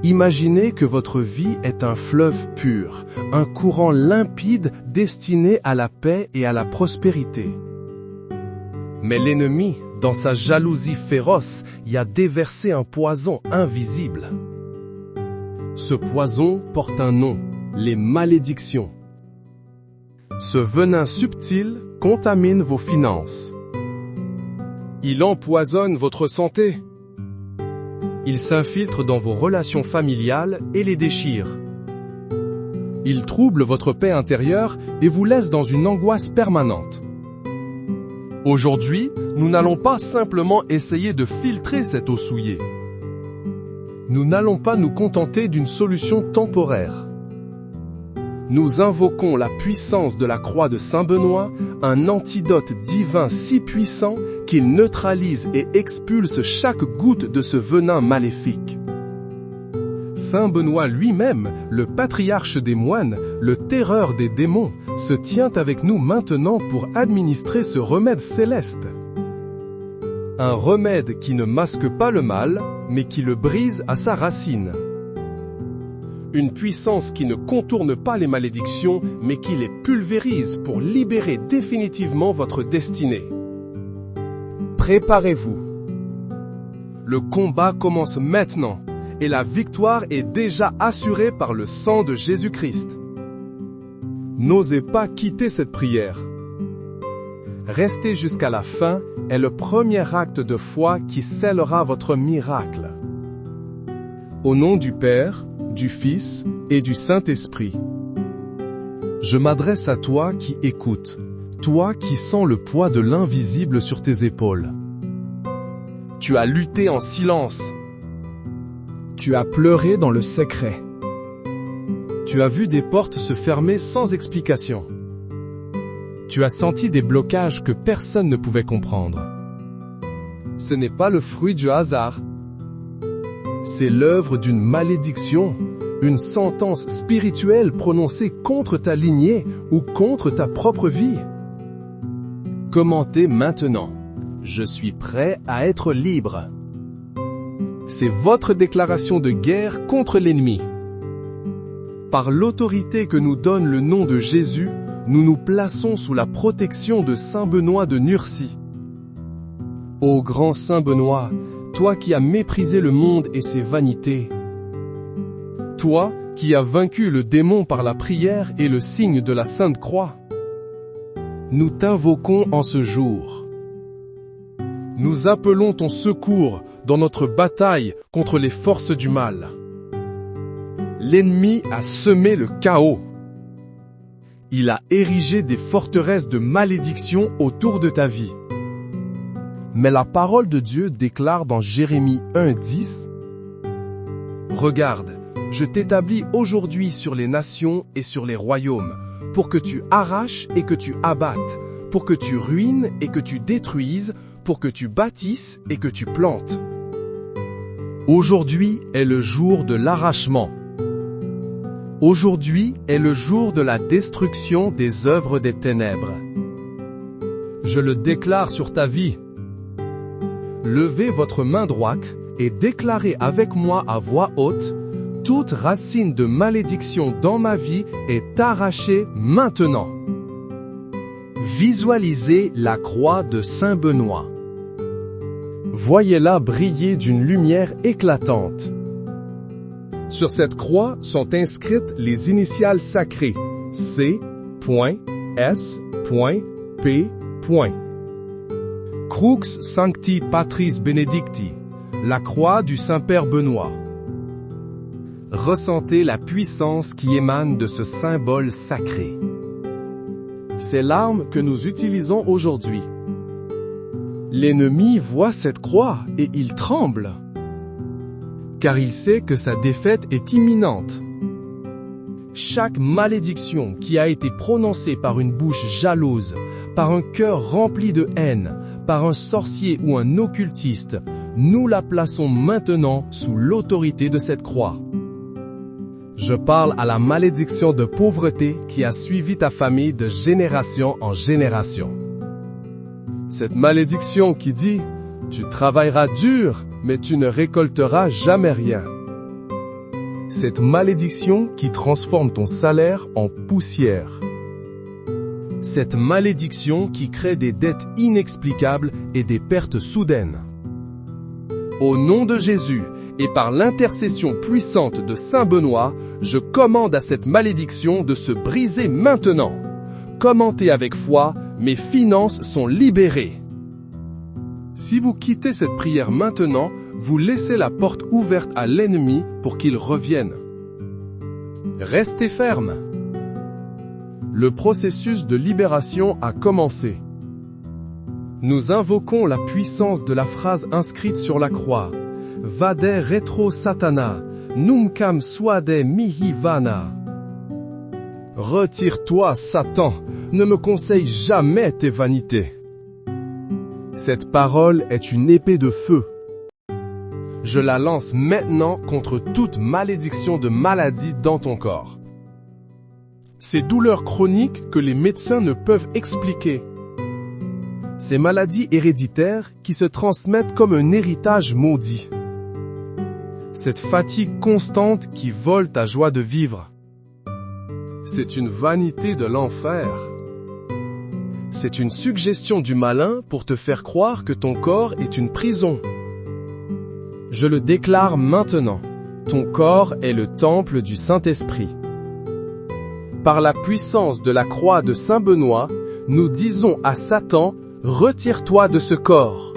Imaginez que votre vie est un fleuve pur, un courant limpide destiné à la paix et à la prospérité. Mais l'ennemi, dans sa jalousie féroce, y a déversé un poison invisible. Ce poison porte un nom, les malédictions. Ce venin subtil contamine vos finances. Il empoisonne votre santé. Il s'infiltre dans vos relations familiales et les déchire. Il trouble votre paix intérieure et vous laisse dans une angoisse permanente. Aujourd'hui, nous n'allons pas simplement essayer de filtrer cette eau souillée. Nous n'allons pas nous contenter d'une solution temporaire. Nous invoquons la puissance de la croix de Saint Benoît, un antidote divin si puissant qu'il neutralise et expulse chaque goutte de ce venin maléfique. Saint Benoît lui-même, le patriarche des moines, le terreur des démons, se tient avec nous maintenant pour administrer ce remède céleste. Un remède qui ne masque pas le mal, mais qui le brise à sa racine. Une puissance qui ne contourne pas les malédictions, mais qui les pulvérise pour libérer définitivement votre destinée. Préparez-vous. Le combat commence maintenant, et la victoire est déjà assurée par le sang de Jésus-Christ. N'osez pas quitter cette prière. Rester jusqu'à la fin est le premier acte de foi qui scellera votre miracle. Au nom du Père, du Fils et du Saint-Esprit. Je m'adresse à toi qui écoutes, toi qui sens le poids de l'invisible sur tes épaules. Tu as lutté en silence. Tu as pleuré dans le secret. Tu as vu des portes se fermer sans explication. Tu as senti des blocages que personne ne pouvait comprendre. Ce n'est pas le fruit du hasard. C'est l'œuvre d'une malédiction, une sentence spirituelle prononcée contre ta lignée ou contre ta propre vie. Commentez maintenant. Je suis prêt à être libre. C'est votre déclaration de guerre contre l'ennemi. Par l'autorité que nous donne le nom de Jésus, nous nous plaçons sous la protection de Saint Benoît de Nursie. Ô grand Saint Benoît, toi qui as méprisé le monde et ses vanités, toi qui as vaincu le démon par la prière et le signe de la Sainte Croix, nous t'invoquons en ce jour. Nous appelons ton secours dans notre bataille contre les forces du mal. L'ennemi a semé le chaos. Il a érigé des forteresses de malédiction autour de ta vie. Mais la parole de Dieu déclare dans Jérémie 1:10 « Regarde, je t'établis aujourd'hui sur les nations et sur les royaumes, pour que tu arraches et que tu abattes, pour que tu ruines et que tu détruises, pour que tu bâtisses et que tu plantes. » Aujourd'hui est le jour de l'arrachement. Aujourd'hui est le jour de la destruction des œuvres des ténèbres. Je le déclare sur ta vie. Levez votre main droite et déclarez avec moi à voix haute, toute racine de malédiction dans ma vie est arrachée maintenant. Visualisez la croix de Saint Benoît. Voyez-la briller d'une lumière éclatante. Sur cette croix sont inscrites les initiales sacrées C.S.P. Crux Sancti Patris Benedicti, la croix du Saint-Père Benoît. Ressentez la puissance qui émane de ce symbole sacré. C'est l'arme que nous utilisons aujourd'hui. L'ennemi voit cette croix et il tremble, car il sait que sa défaite est imminente. Chaque malédiction qui a été prononcée par une bouche jalouse, par un cœur rempli de haine, par un sorcier ou un occultiste, nous la plaçons maintenant sous l'autorité de cette croix. Je parle à la malédiction de pauvreté qui a suivi ta famille de génération en génération. Cette malédiction qui dit « Tu travailleras dur, mais tu ne récolteras jamais rien ». Cette malédiction qui transforme ton salaire en poussière. Cette malédiction qui crée des dettes inexplicables et des pertes soudaines. Au nom de Jésus et par l'intercession puissante de Saint Benoît, je commande à cette malédiction de se briser maintenant. Commentez avec foi, mes finances sont libérées. Si vous quittez cette prière maintenant, vous laissez la porte ouverte à l'ennemi pour qu'il revienne. Restez ferme. Le processus de libération a commencé. Nous invoquons la puissance de la phrase inscrite sur la croix. Vade retro satana, numcam suade mihi vana. Retire-toi, Satan, ne me conseille jamais tes vanités. Cette parole est une épée de feu. Je la lance maintenant contre toute malédiction de maladie dans ton corps. Ces douleurs chroniques que les médecins ne peuvent expliquer. Ces maladies héréditaires qui se transmettent comme un héritage maudit. Cette fatigue constante qui vole ta joie de vivre. C'est une vanité de l'enfer. C'est une suggestion du malin pour te faire croire que ton corps est une prison. Je le déclare maintenant. Ton corps est le temple du Saint-Esprit. Par la puissance de la croix de Saint Benoît, nous disons à Satan, retire-toi de ce corps.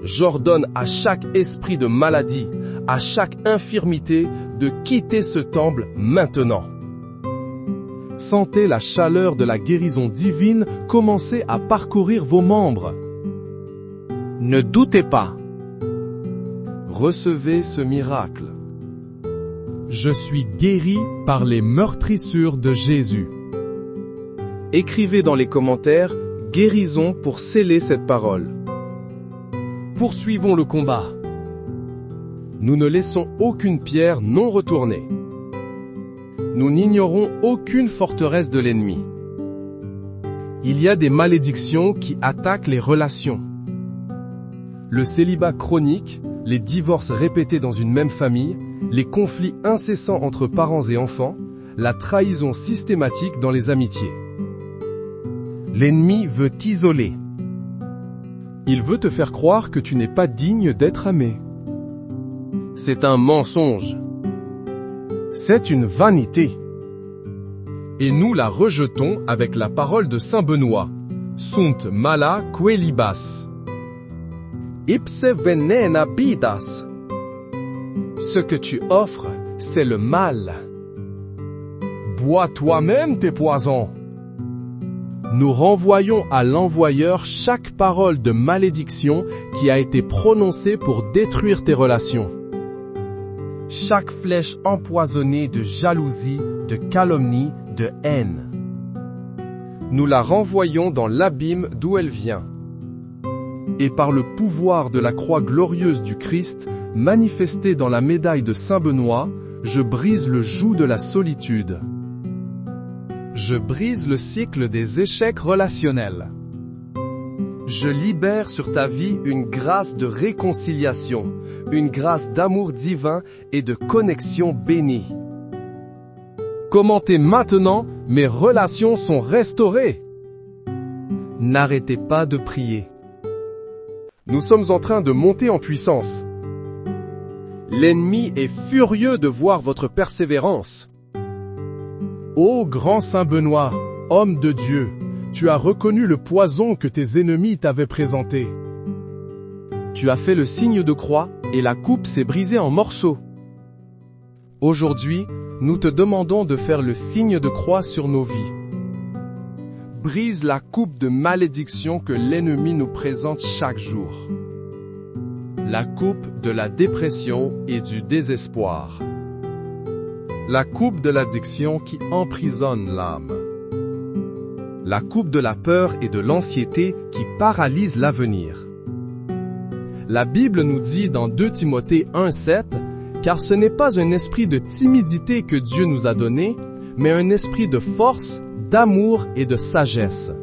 J'ordonne à chaque esprit de maladie, à chaque infirmité, de quitter ce temple maintenant. Sentez la chaleur de la guérison divine commencer à parcourir vos membres. Ne doutez pas. Recevez ce miracle. Je suis guéri par les meurtrissures de Jésus. Écrivez dans les commentaires « Guérison » pour sceller cette parole. Poursuivons le combat. Nous ne laissons aucune pierre non retournée. Nous n'ignorons aucune forteresse de l'ennemi. Il y a des malédictions qui attaquent les relations. Le célibat chronique, les divorces répétés dans une même famille, les conflits incessants entre parents et enfants, la trahison systématique dans les amitiés. L'ennemi veut t'isoler. Il veut te faire croire que tu n'es pas digne d'être aimé. C'est un mensonge. C'est une vanité. Et nous la rejetons avec la parole de Saint Benoît. Sunt mala quelibas. Ipse venena bidas. Ce que tu offres, c'est le mal. Bois toi-même tes poisons. Nous renvoyons à l'envoyeur chaque parole de malédiction qui a été prononcée pour détruire tes relations. Chaque flèche empoisonnée de jalousie, de calomnie, de haine. Nous la renvoyons dans l'abîme d'où elle vient. Et par le pouvoir de la croix glorieuse du Christ, manifestée dans la médaille de Saint Benoît, je brise le joug de la solitude. Je brise le cycle des échecs relationnels. Je libère sur ta vie une grâce de réconciliation, une grâce d'amour divin et de connexion bénie. Commentez maintenant, mes relations sont restaurées. N'arrêtez pas de prier. Nous sommes en train de monter en puissance. L'ennemi est furieux de voir votre persévérance. Ô grand Saint Benoît, homme de Dieu, tu as reconnu le poison que tes ennemis t'avaient présenté. Tu as fait le signe de croix et la coupe s'est brisée en morceaux. Aujourd'hui, nous te demandons de faire le signe de croix sur nos vies. Brise la coupe de malédiction que l'ennemi nous présente chaque jour. La coupe de la dépression et du désespoir. La coupe de l'addiction qui emprisonne l'âme. La coupe de la peur et de l'anxiété qui paralyse l'avenir. La Bible nous dit dans 2 Timothée 1,7 « Car ce n'est pas un esprit de timidité que Dieu nous a donné, mais un esprit de force, d'amour et de sagesse. »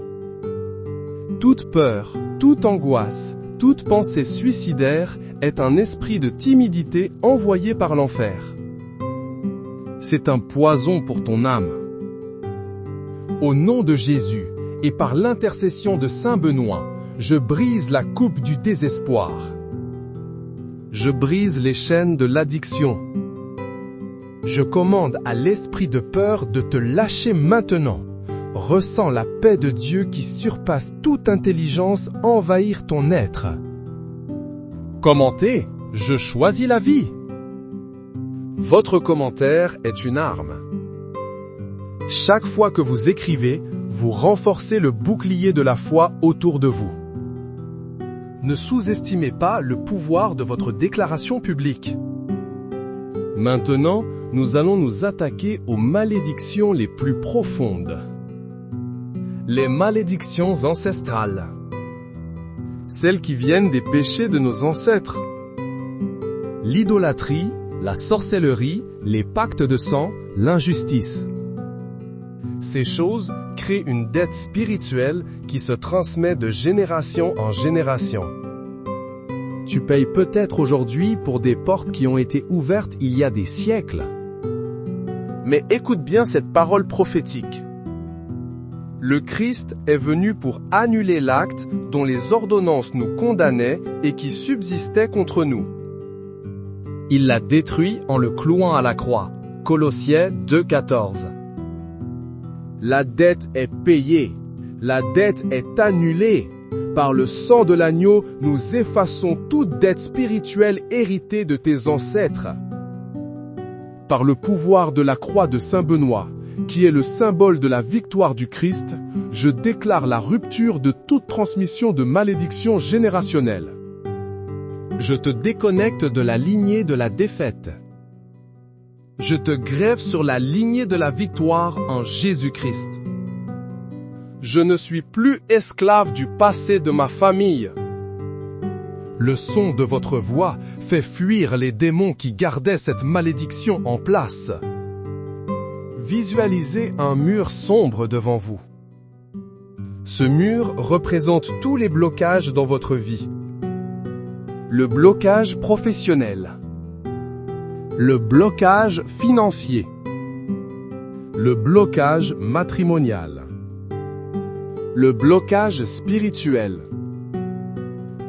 Toute peur, toute angoisse, toute pensée suicidaire est un esprit de timidité envoyé par l'enfer. C'est un poison pour ton âme. Au nom de Jésus, et par l'intercession de Saint Benoît, je brise la coupe du désespoir. Je brise les chaînes de l'addiction. Je commande à l'esprit de peur de te lâcher maintenant. Ressens la paix de Dieu qui surpasse toute intelligence envahir ton être. Commentez, je choisis la vie. Votre commentaire est une arme. Chaque fois que vous écrivez, vous renforcez le bouclier de la foi autour de vous. Ne sous-estimez pas le pouvoir de votre déclaration publique. Maintenant, nous allons nous attaquer aux malédictions les plus profondes. Les malédictions ancestrales. Celles qui viennent des péchés de nos ancêtres. L'idolâtrie, la sorcellerie, les pactes de sang, l'injustice. Ces choses créent une dette spirituelle qui se transmet de génération en génération. Tu payes peut-être aujourd'hui pour des portes qui ont été ouvertes il y a des siècles. Mais écoute bien cette parole prophétique. Le Christ est venu pour annuler l'acte dont les ordonnances nous condamnaient et qui subsistait contre nous. Il l'a détruit en le clouant à la croix. Colossiens 2,14. La dette est payée. La dette est annulée. Par le sang de l'agneau, nous effaçons toute dette spirituelle héritée de tes ancêtres. Par le pouvoir de la croix de Saint Benoît, qui est le symbole de la victoire du Christ, je déclare la rupture de toute transmission de malédiction générationnelle. Je te déconnecte de la lignée de la défaite. Je te grève sur la lignée de la victoire en Jésus-Christ. Je ne suis plus esclave du passé de ma famille. Le son de votre voix fait fuir les démons qui gardaient cette malédiction en place. Visualisez un mur sombre devant vous. Ce mur représente tous les blocages dans votre vie. Le blocage professionnel. Le blocage financier. Le blocage matrimonial. Le blocage spirituel.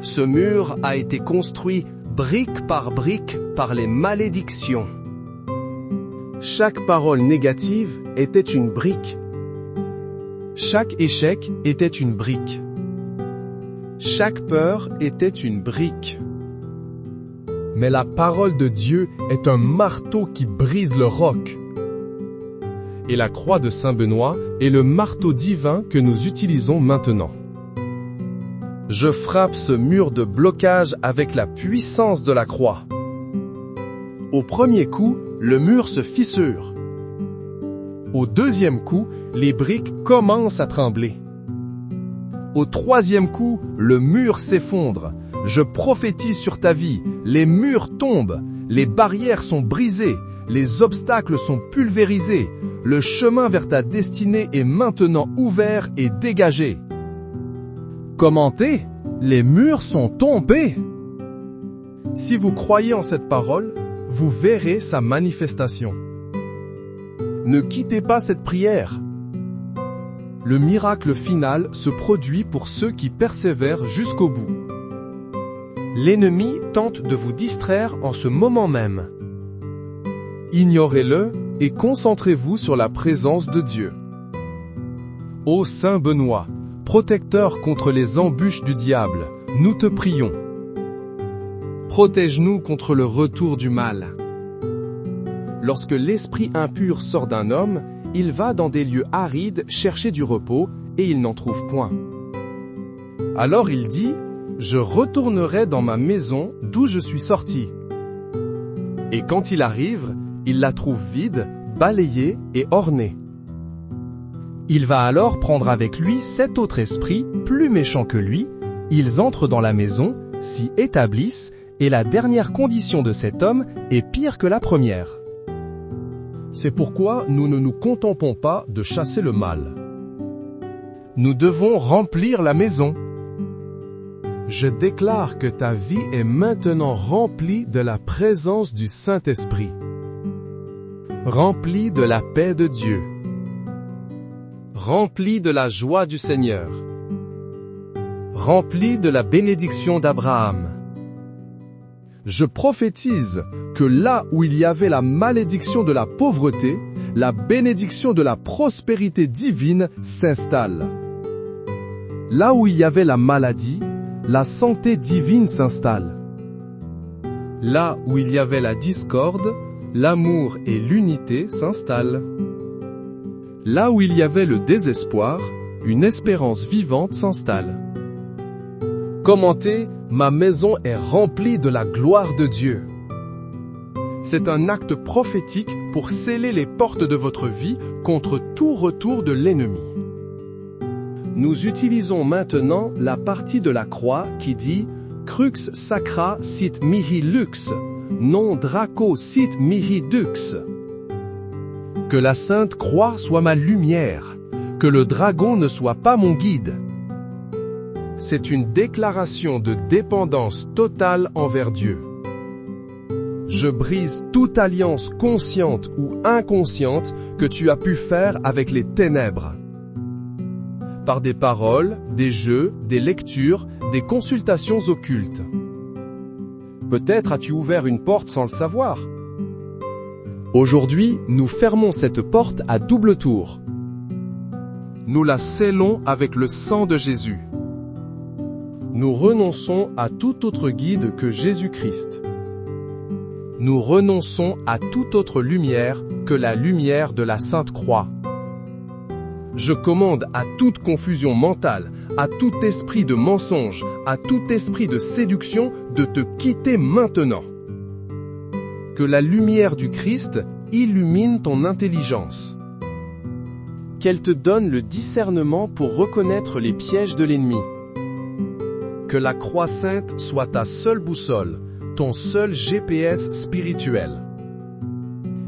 Ce mur a été construit brique par les malédictions. Chaque parole négative était une brique. Chaque échec était une brique. Chaque peur était une brique. Mais la parole de Dieu est un marteau qui brise le roc. Et la croix de Saint Benoît est le marteau divin que nous utilisons maintenant. Je frappe ce mur de blocage avec la puissance de la croix. Au premier coup, le mur se fissure. Au deuxième coup, les briques commencent à trembler. Au troisième coup, le mur s'effondre. Je prophétise sur ta vie, les murs tombent, les barrières sont brisées, les obstacles sont pulvérisés, le chemin vers ta destinée est maintenant ouvert et dégagé. Commentez, les murs sont tombés. Si vous croyez en cette parole, vous verrez sa manifestation. Ne quittez pas cette prière. Le miracle final se produit pour ceux qui persévèrent jusqu'au bout. L'ennemi tente de vous distraire en ce moment même. Ignorez-le et concentrez-vous sur la présence de Dieu. Ô Saint Benoît, protecteur contre les embûches du diable, nous te prions. Protège-nous contre le retour du mal. Lorsque l'esprit impur sort d'un homme, il va dans des lieux arides chercher du repos et il n'en trouve point. Alors il dit, « Je retournerai dans ma maison d'où je suis sorti. » Et quand il arrive, il la trouve vide, balayée et ornée. Il va alors prendre avec lui 7 autres esprits, plus méchants que lui, ils entrent dans la maison, s'y établissent, et la dernière condition de cet homme est pire que la première. C'est pourquoi nous ne nous contentons pas de chasser le mal. Nous devons remplir la maison. Je déclare que ta vie est maintenant remplie de la présence du Saint-Esprit. rempli de la paix de Dieu, rempli de la joie du Seigneur, rempli de la bénédiction d'Abraham. Je prophétise que là où il y avait la malédiction de la pauvreté, la bénédiction de la prospérité divine s'installe. Là où il y avait la maladie, la santé divine s'installe. Là où il y avait la discorde, l'amour et l'unité s'installent. Là où il y avait le désespoir, une espérance vivante s'installe. Commentez, ma maison est remplie de la gloire de Dieu. C'est un acte prophétique pour sceller les portes de votre vie contre tout retour de l'ennemi. Nous utilisons maintenant la partie de la croix qui dit « Crux sacra sit mihi lux, non draco sit mihi dux ». Que la sainte croix soit ma lumière, que le dragon ne soit pas mon guide. C'est une déclaration de dépendance totale envers Dieu. Je brise toute alliance consciente ou inconsciente que tu as pu faire avec les ténèbres. Par des paroles, des jeux, des lectures, des consultations occultes. Peut-être as-tu ouvert une porte sans le savoir. Aujourd'hui, nous fermons cette porte à double tour. Nous la scellons avec le sang de Jésus. Nous renonçons à tout autre guide que Jésus-Christ. Nous renonçons à toute autre lumière que la lumière de la Sainte Croix. Je commande à toute confusion mentale, à tout esprit de mensonge, à tout esprit de séduction de te quitter maintenant. Que la lumière du Christ illumine ton intelligence. Qu'elle te donne le discernement pour reconnaître les pièges de l'ennemi. Que la croix sainte soit ta seule boussole, ton seul GPS spirituel.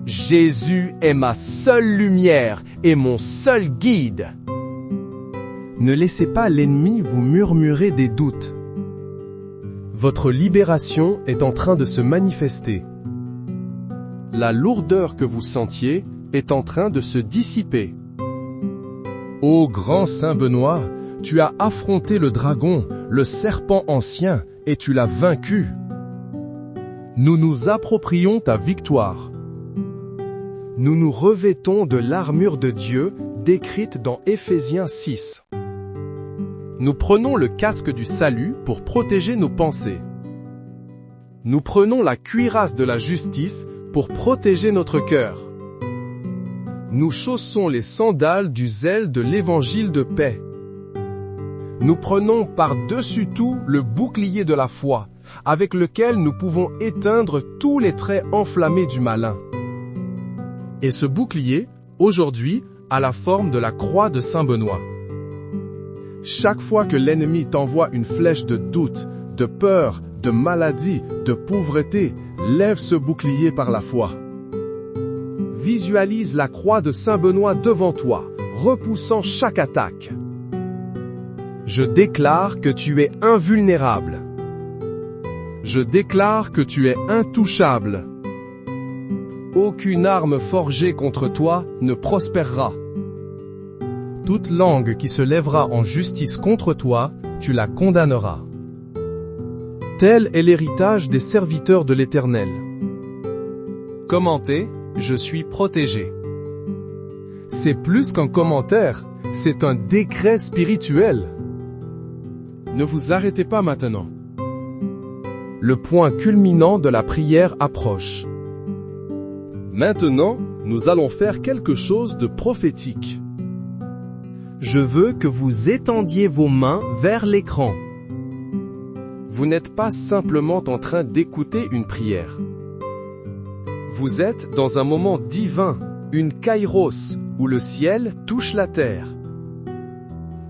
Jésus est ma seule lumière et mon seul guide. Ne laissez pas l'ennemi vous murmurer des doutes. Votre libération est en train de se manifester. La lourdeur que vous sentiez est en train de se dissiper. Ô grand Saint Benoît, tu as affronté le dragon, le serpent ancien, et tu l'as vaincu. Nous nous approprions ta victoire. Nous nous revêtons de l'armure de Dieu décrite dans Éphésiens 6. Nous prenons le casque du salut pour protéger nos pensées. Nous prenons la cuirasse de la justice pour protéger notre cœur. Nous chaussons les sandales du zèle de l'évangile de paix. Nous prenons par-dessus tout le bouclier de la foi, avec lequel nous pouvons éteindre tous les traits enflammés du malin. Et ce bouclier, aujourd'hui, a la forme de la croix de Saint Benoît. Chaque fois que l'ennemi t'envoie une flèche de doute, de peur, de maladie, de pauvreté, lève ce bouclier par la foi. Visualise la croix de Saint Benoît devant toi, repoussant chaque attaque. Je déclare que tu es invulnérable. Je déclare que tu es intouchable. Aucune arme forgée contre toi ne prospérera. Toute langue qui se lèvera en justice contre toi, tu la condamneras. Tel est l'héritage des serviteurs de l'Éternel. Commentez, je suis protégé. C'est plus qu'un commentaire, c'est un décret spirituel. Ne vous arrêtez pas maintenant. Le point culminant de la prière approche. Maintenant, nous allons faire quelque chose de prophétique. Je veux que vous étendiez vos mains vers l'écran. Vous n'êtes pas simplement en train d'écouter une prière. Vous êtes dans un moment divin, une kairos, où le ciel touche la terre.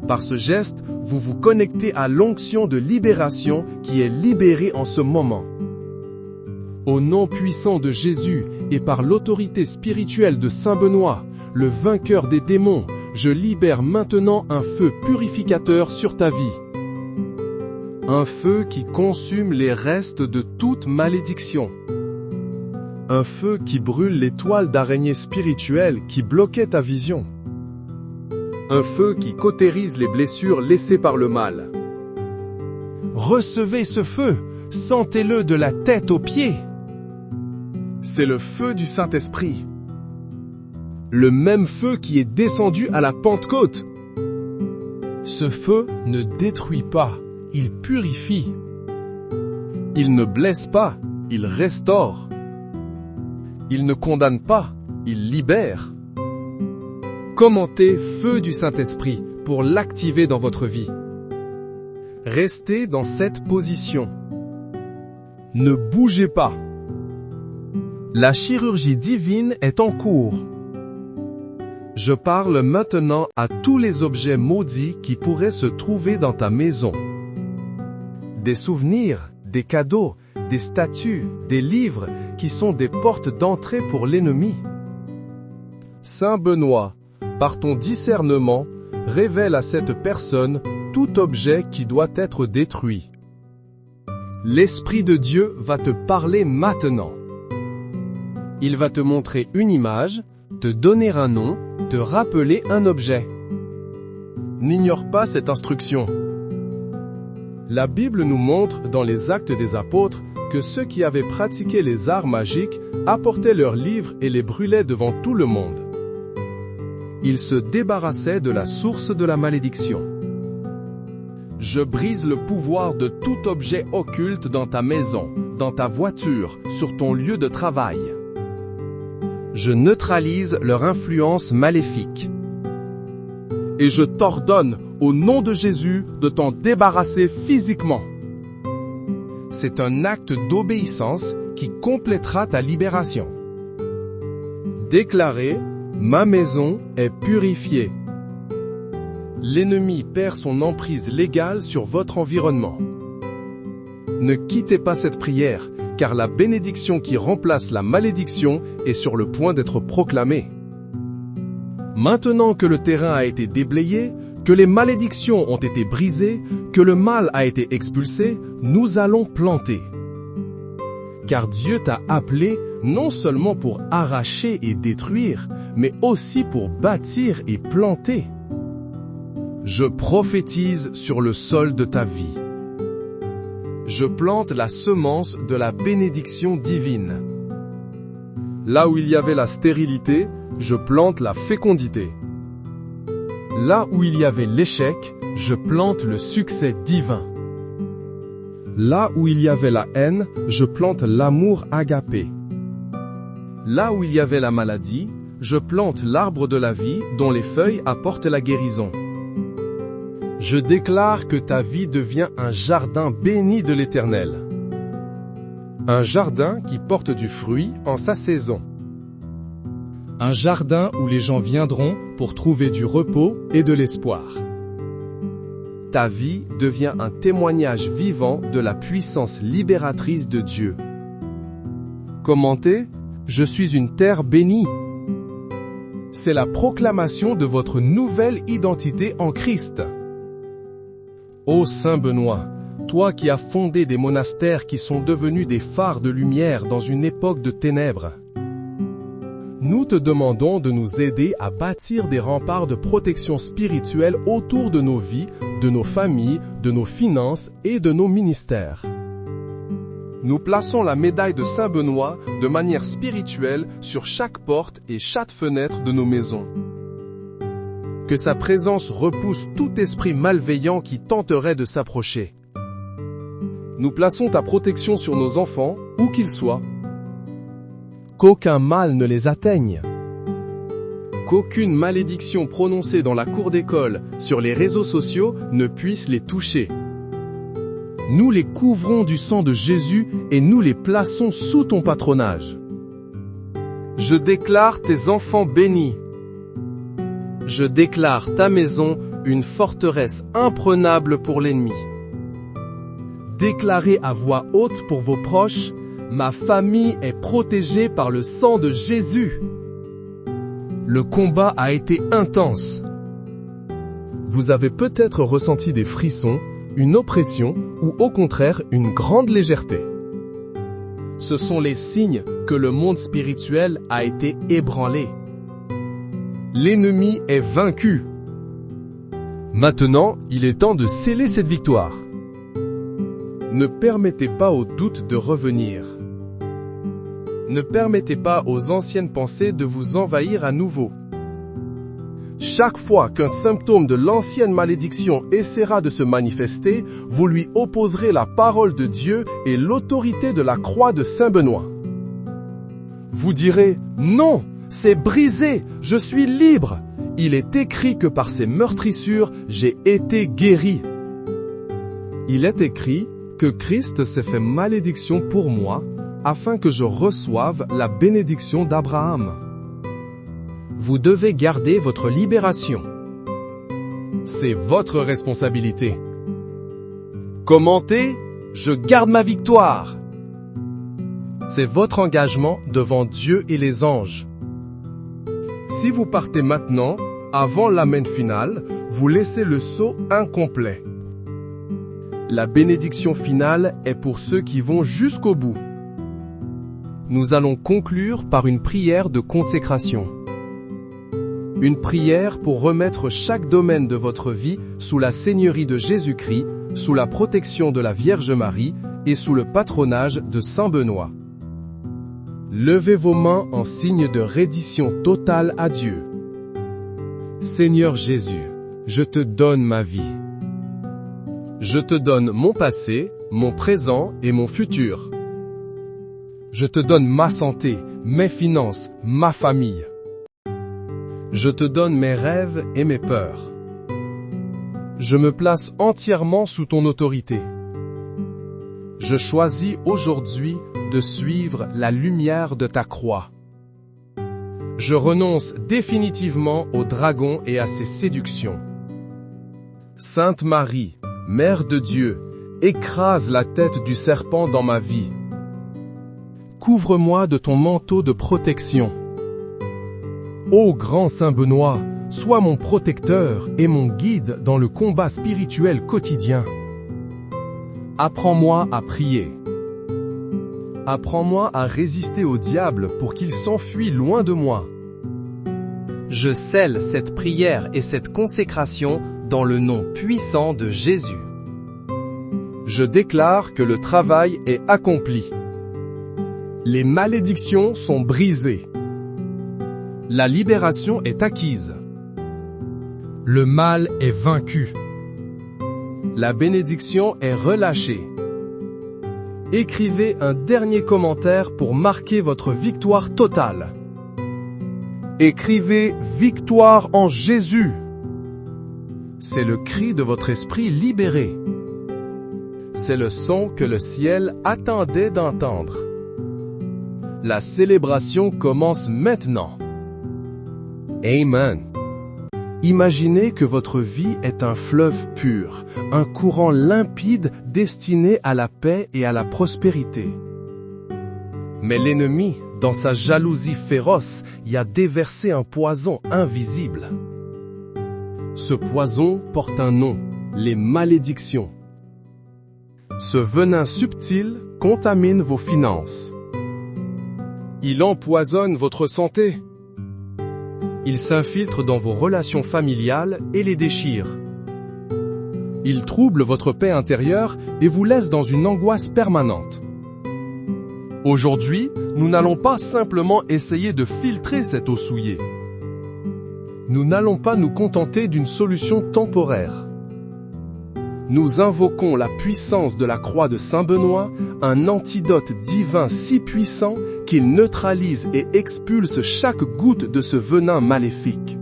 Par ce geste, vous vous connectez à l'onction de libération qui est libérée en ce moment. Au nom puissant de Jésus et par l'autorité spirituelle de Saint Benoît, le vainqueur des démons, je libère maintenant un feu purificateur sur ta vie. Un feu qui consume les restes de toute malédiction. Un feu qui brûle les toiles d'araignée spirituelles qui bloquaient ta vision. Un feu qui cautérise les blessures laissées par le mal. Recevez ce feu, sentez-le de la tête aux pieds. C'est le feu du Saint-Esprit. Le même feu qui est descendu à la Pentecôte. Ce feu ne détruit pas, il purifie. Il ne blesse pas, il restaure. Il ne condamne pas, il libère. Commentez Feu du Saint-Esprit pour l'activer dans votre vie. Restez dans cette position. Ne bougez pas. La chirurgie divine est en cours. Je parle maintenant à tous les objets maudits qui pourraient se trouver dans ta maison. Des souvenirs, des cadeaux, des statues, des livres qui sont des portes d'entrée pour l'ennemi. Saint Benoît, par ton discernement, révèle à cette personne tout objet qui doit être détruit. L'Esprit de Dieu va te parler maintenant. Il va te montrer une image, te donner un nom, te rappeler un objet. N'ignore pas cette instruction. La Bible nous montre dans les Actes des Apôtres que ceux qui avaient pratiqué les arts magiques apportaient leurs livres et les brûlaient devant tout le monde. Ils se débarrassaient de la source de la malédiction. Je brise le pouvoir de tout objet occulte dans ta maison, dans ta voiture, sur ton lieu de travail. Je neutralise leur influence maléfique. Et je t'ordonne, au nom de Jésus, de t'en débarrasser physiquement. C'est un acte d'obéissance qui complétera ta libération. Déclarez, ma maison est purifiée. L'ennemi perd son emprise légale sur votre environnement. Ne quittez pas cette prière, car la bénédiction qui remplace la malédiction est sur le point d'être proclamée. Maintenant que le terrain a été déblayé, que les malédictions ont été brisées, que le mal a été expulsé, nous allons planter. Car Dieu t'a appelé non seulement pour arracher et détruire, mais aussi pour bâtir et planter. Je prophétise sur le sol de ta vie. Je plante la semence de la bénédiction divine. Là où il y avait la stérilité, je plante la fécondité. Là où il y avait l'échec, je plante le succès divin. Là où il y avait la haine, je plante l'amour agapé. Là où il y avait la maladie, je plante l'arbre de la vie dont les feuilles apportent la guérison. Je déclare que ta vie devient un jardin béni de l'Éternel. Un jardin qui porte du fruit en sa saison. Un jardin où les gens viendront pour trouver du repos et de l'espoir. Ta vie devient un témoignage vivant de la puissance libératrice de Dieu. Commentez, je suis une terre bénie. C'est la proclamation de votre nouvelle identité en Christ. Ô Saint Benoît, toi qui as fondé des monastères qui sont devenus des phares de lumière dans une époque de ténèbres, nous te demandons de nous aider à bâtir des remparts de protection spirituelle autour de nos vies, de nos familles, de nos finances et de nos ministères. Nous plaçons la médaille de Saint Benoît de manière spirituelle sur chaque porte et chaque fenêtre de nos maisons. Que sa présence repousse tout esprit malveillant qui tenterait de s'approcher. Nous plaçons ta protection sur nos enfants, où qu'ils soient. Qu'aucun mal ne les atteigne. Qu'aucune malédiction prononcée dans la cour d'école, sur les réseaux sociaux, ne puisse les toucher. Nous les couvrons du sang de Jésus et nous les plaçons sous ton patronage. Je déclare tes enfants bénis. Je déclare ta maison une forteresse imprenable pour l'ennemi. Déclarez à voix haute pour vos proches, ma famille est protégée par le sang de Jésus. Le combat a été intense. Vous avez peut-être ressenti des frissons, une oppression ou au contraire une grande légèreté. Ce sont les signes que le monde spirituel a été ébranlé. L'ennemi est vaincu. Maintenant, il est temps de sceller cette victoire. Ne permettez pas aux doutes de revenir. Ne permettez pas aux anciennes pensées de vous envahir à nouveau. Chaque fois qu'un symptôme de l'ancienne malédiction essaiera de se manifester, vous lui opposerez la parole de Dieu et l'autorité de la croix de Saint Benoît. Vous direz « Non, c'est brisé, je suis libre. Il est écrit que par ses meurtrissures, j'ai été guéri. » Il est écrit que Christ s'est fait malédiction pour moi, afin que je reçoive la bénédiction d'Abraham. Vous devez garder votre libération. C'est votre responsabilité. Commentez, je garde ma victoire. C'est votre engagement devant Dieu et les anges. Si vous partez maintenant, avant l'amen final, vous laissez le sceau incomplet. La bénédiction finale est pour ceux qui vont jusqu'au bout. Nous allons conclure par une prière de consécration. Une prière pour remettre chaque domaine de votre vie sous la seigneurie de Jésus-Christ, sous la protection de la Vierge Marie et sous le patronage de Saint Benoît. Levez vos mains en signe de reddition totale à Dieu. Seigneur Jésus, je te donne ma vie. Je te donne mon passé, mon présent et mon futur. Je te donne ma santé, mes finances, ma famille. Je te donne mes rêves et mes peurs. Je me place entièrement sous ton autorité. Je choisis aujourd'hui de suivre la lumière de ta croix. Je renonce définitivement au dragon et à ses séductions. Sainte Marie, Mère de Dieu, écrase la tête du serpent dans ma vie. Couvre-moi de ton manteau de protection. Ô grand Saint Benoît, sois mon protecteur et mon guide dans le combat spirituel quotidien. Apprends-moi à prier. Apprends-moi à résister au diable pour qu'il s'enfuit loin de moi. Je scelle cette prière et cette consécration dans le nom puissant de Jésus. Je déclare que le travail est accompli. Les malédictions sont brisées. La libération est acquise. Le mal est vaincu. La bénédiction est relâchée. Écrivez un dernier commentaire pour marquer votre victoire totale. Écrivez « Victoire en Jésus ». C'est le cri de votre esprit libéré. C'est le son que le ciel attendait d'entendre. La célébration commence maintenant. Amen. Imaginez que votre vie est un fleuve pur, un courant limpide destiné à la paix et à la prospérité. Mais l'ennemi, dans sa jalousie féroce, y a déversé un poison invisible. Ce poison porte un nom, les malédictions. Ce venin subtil contamine vos finances. Il empoisonne votre santé. Il s'infiltre dans vos relations familiales et les déchire. Il trouble votre paix intérieure et vous laisse dans une angoisse permanente. Aujourd'hui, nous n'allons pas simplement essayer de filtrer cette eau souillée. Nous n'allons pas nous contenter d'une solution temporaire. Nous invoquons la puissance de la croix de Saint Benoît, un antidote divin si puissant qu'il neutralise et expulse chaque goutte de ce venin maléfique.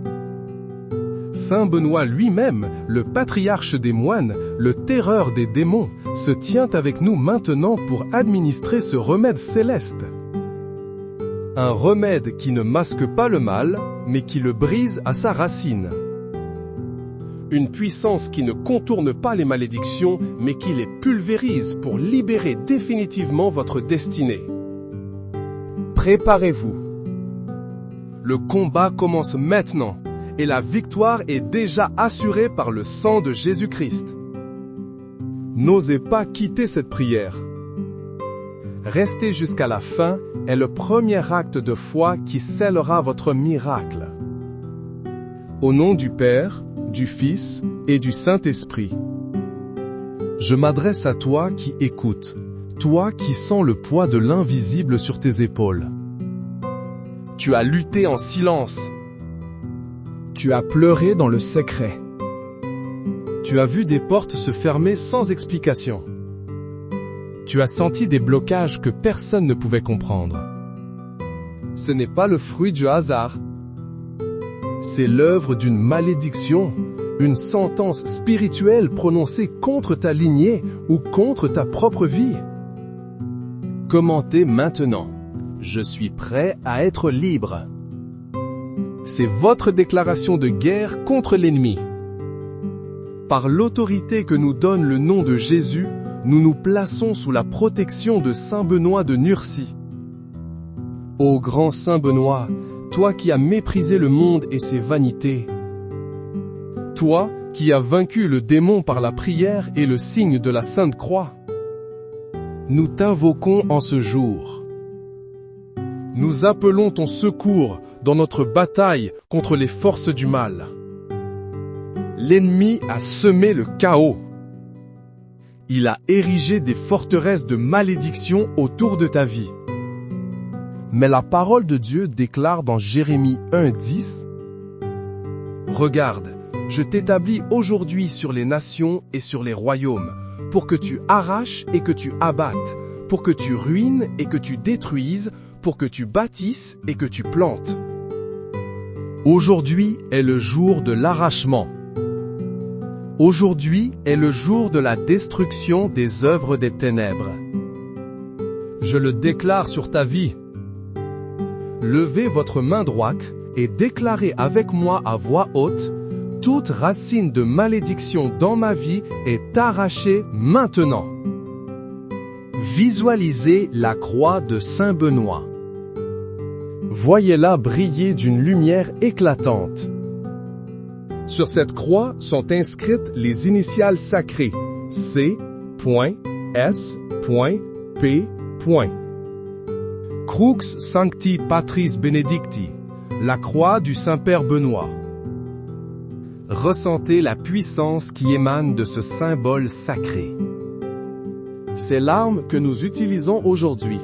Saint Benoît lui-même, le patriarche des moines, le terreur des démons, se tient avec nous maintenant pour administrer ce remède céleste. Un remède qui ne masque pas le mal, mais qui le brise à sa racine. Une puissance qui ne contourne pas les malédictions, mais qui les pulvérise pour libérer définitivement votre destinée. Préparez-vous. Le combat commence maintenant, et la victoire est déjà assurée par le sang de Jésus-Christ. N'osez pas quitter cette prière. Rester jusqu'à la fin est le premier acte de foi qui scellera votre miracle. Au nom du Père, du Fils et du Saint-Esprit. Je m'adresse à toi qui écoutes, toi qui sens le poids de l'invisible sur tes épaules. Tu as lutté en silence. Tu as pleuré dans le secret. Tu as vu des portes se fermer sans explication. Tu as senti des blocages que personne ne pouvait comprendre. Ce n'est pas le fruit du hasard. C'est l'œuvre d'une malédiction, une sentence spirituelle prononcée contre ta lignée ou contre ta propre vie. Commentez maintenant. Je suis prêt à être libre. C'est votre déclaration de guerre contre l'ennemi. Par l'autorité que nous donne le nom de Jésus, nous nous plaçons sous la protection de Saint Benoît de Nursie. Ô grand Saint Benoît, toi qui as méprisé le monde et ses vanités, toi qui as vaincu le démon par la prière et le signe de la Sainte Croix, nous t'invoquons en ce jour. Nous appelons ton secours dans notre bataille contre les forces du mal. L'ennemi a semé le chaos. Il a érigé des forteresses de malédiction autour de ta vie. Mais la parole de Dieu déclare dans Jérémie 1:10 « Regarde, je t'établis aujourd'hui sur les nations et sur les royaumes, pour que tu arraches et que tu abattes, pour que tu ruines et que tu détruises, pour que tu bâtisses et que tu plantes. » Aujourd'hui est le jour de l'arrachement. Aujourd'hui est le jour de la destruction des œuvres des ténèbres. Je le déclare sur ta vie. Levez votre main droite et déclarez avec moi à voix haute, toute racine de malédiction dans ma vie est arrachée maintenant. Visualisez la croix de Saint Benoît. Voyez-la briller d'une lumière éclatante. Sur cette croix sont inscrites les initiales sacrées C.S.P. Crux Sancti Patris Benedicti, la croix du Saint-Père Benoît. Ressentez la puissance qui émane de ce symbole sacré. C'est l'arme que nous utilisons aujourd'hui.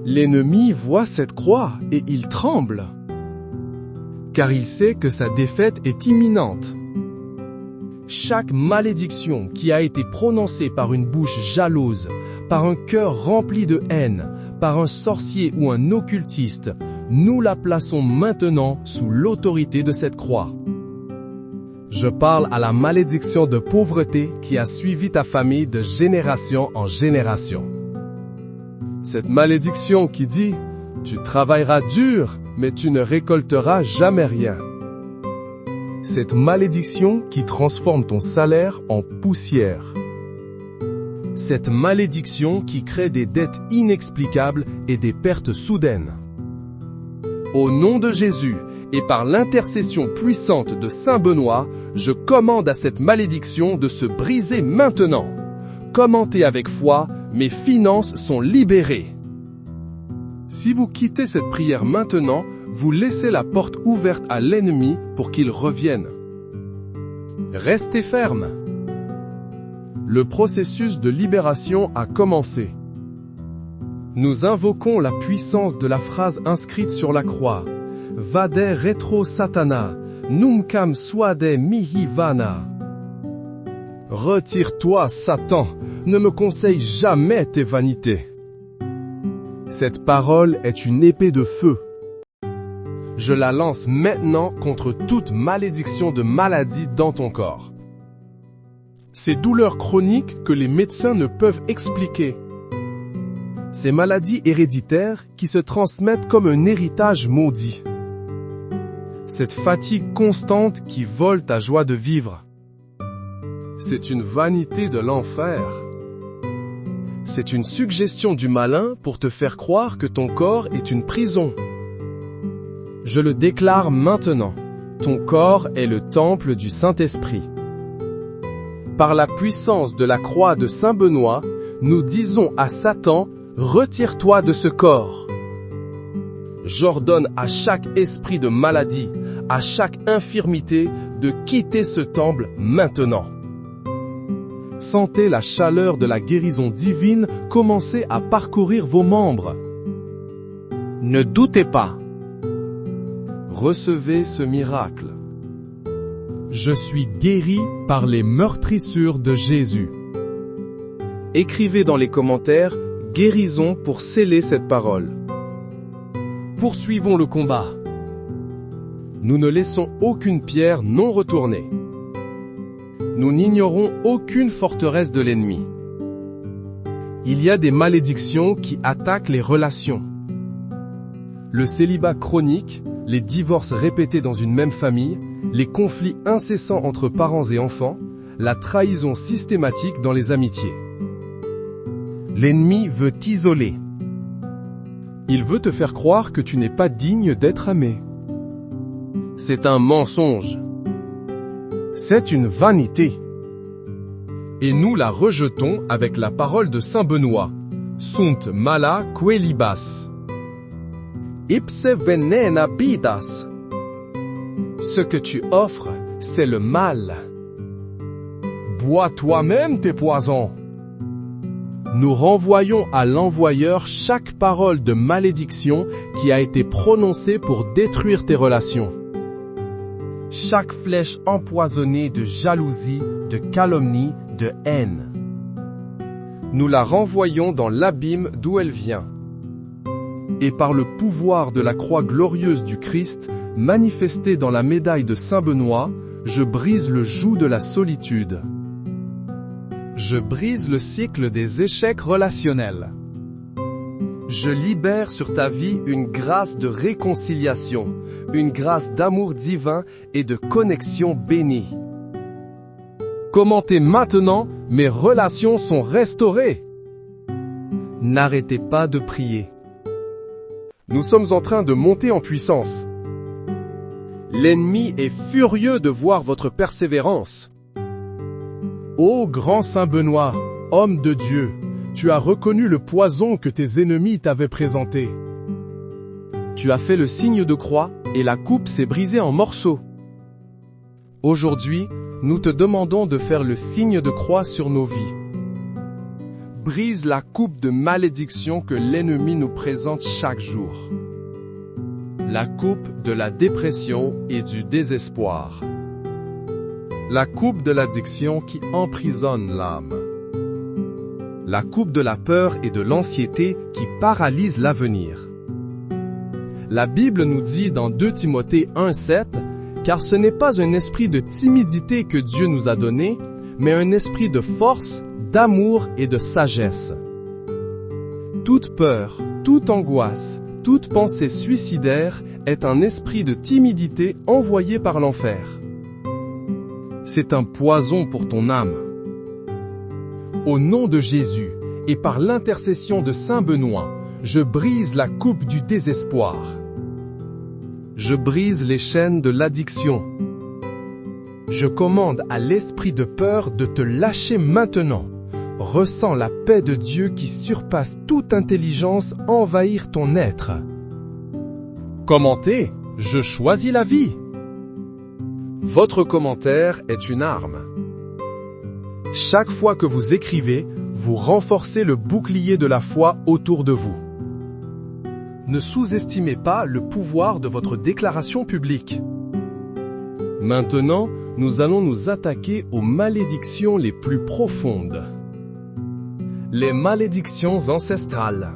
L'ennemi voit cette croix et il tremble, car il sait que sa défaite est imminente. Chaque malédiction qui a été prononcée par une bouche jalouse, par un cœur rempli de haine, par un sorcier ou un occultiste, nous la plaçons maintenant sous l'autorité de cette croix. Je parle à la malédiction de pauvreté qui a suivi ta famille de génération en génération. Cette malédiction qui dit « Tu travailleras dur, mais tu ne récolteras jamais rien ». Cette malédiction qui transforme ton salaire en poussière. Cette malédiction qui crée des dettes inexplicables et des pertes soudaines. Au nom de Jésus et par l'intercession puissante de Saint Benoît, je commande à cette malédiction de se briser maintenant. Commentez avec foi, mes finances sont libérées. Si vous quittez cette prière maintenant, vous laissez la porte ouverte à l'ennemi pour qu'il revienne. Restez ferme. Le processus de libération a commencé. Nous invoquons la puissance de la phrase inscrite sur la croix. Vade retro satana, numcam suade mihi vana. Retire-toi, Satan, ne me conseille jamais tes vanités. Cette parole est une épée de feu. Je la lance maintenant contre toute malédiction de maladie dans ton corps. Ces douleurs chroniques que les médecins ne peuvent expliquer. Ces maladies héréditaires qui se transmettent comme un héritage maudit. Cette fatigue constante qui vole ta joie de vivre. C'est une vanité de l'enfer. C'est une suggestion du malin pour te faire croire que ton corps est une prison. Je le déclare maintenant. Ton corps est le temple du Saint-Esprit. Par la puissance de la croix de Saint Benoît, nous disons à Satan, retire-toi de ce corps. J'ordonne à chaque esprit de maladie, à chaque infirmité, de quitter ce temple maintenant. Sentez la chaleur de la guérison divine commencer à parcourir vos membres. Ne doutez pas. Recevez ce miracle. Je suis guéri par les meurtrissures de Jésus. Écrivez dans les commentaires « Guérison » pour sceller cette parole. Poursuivons le combat. Nous ne laissons aucune pierre non retournée. Nous n'ignorons aucune forteresse de l'ennemi. Il y a des malédictions qui attaquent les relations. Le célibat chronique, les divorces répétés dans une même famille, les conflits incessants entre parents et enfants, la trahison systématique dans les amitiés. L'ennemi veut t'isoler. Il veut te faire croire que tu n'es pas digne d'être aimé. C'est un mensonge. C'est une vanité. Et nous la rejetons avec la parole de saint Benoît. Sunt mala quelibas. Ipse venena bidas. Ce que tu offres, c'est le mal. Bois toi-même tes poisons. Nous renvoyons à l'envoyeur chaque parole de malédiction qui a été prononcée pour détruire tes relations. Chaque flèche empoisonnée de jalousie, de calomnie, de haine. Nous la renvoyons dans l'abîme d'où elle vient. Et par le pouvoir de la croix glorieuse du Christ, manifestée dans la médaille de Saint Benoît, je brise le joug de la solitude. Je brise le cycle des échecs relationnels. Je libère sur ta vie une grâce de réconciliation, une grâce d'amour divin et de connexion bénie. Commentez maintenant, mes relations sont restaurées. N'arrêtez pas de prier. Nous sommes en train de monter en puissance. L'ennemi est furieux de voir votre persévérance. Ô grand Saint Benoît, homme de Dieu, tu as reconnu le poison que tes ennemis t'avaient présenté. Tu as fait le signe de croix et la coupe s'est brisée en morceaux. Aujourd'hui, nous te demandons de faire le signe de croix sur nos vies. Brise la coupe de malédiction que l'ennemi nous présente chaque jour. La coupe de la dépression et du désespoir. La coupe de l'addiction qui emprisonne l'âme. La coupe de la peur et de l'anxiété qui paralyse l'avenir. La Bible nous dit dans 2 Timothée 1,7 « Car ce n'est pas un esprit de timidité que Dieu nous a donné, mais un esprit de force, d'amour et de sagesse. » Toute peur, toute angoisse, toute pensée suicidaire est un esprit de timidité envoyé par l'enfer. C'est un poison pour ton âme. Au nom de Jésus, et par l'intercession de Saint Benoît, je brise la coupe du désespoir. Je brise les chaînes de l'addiction. Je commande à l'esprit de peur de te lâcher maintenant. Ressens la paix de Dieu qui surpasse toute intelligence envahir ton être. Commentez, je choisis la vie. Votre commentaire est une arme. Chaque fois que vous écrivez, vous renforcez le bouclier de la foi autour de vous. Ne sous-estimez pas le pouvoir de votre déclaration publique. Maintenant, nous allons nous attaquer aux malédictions les plus profondes. Les malédictions ancestrales.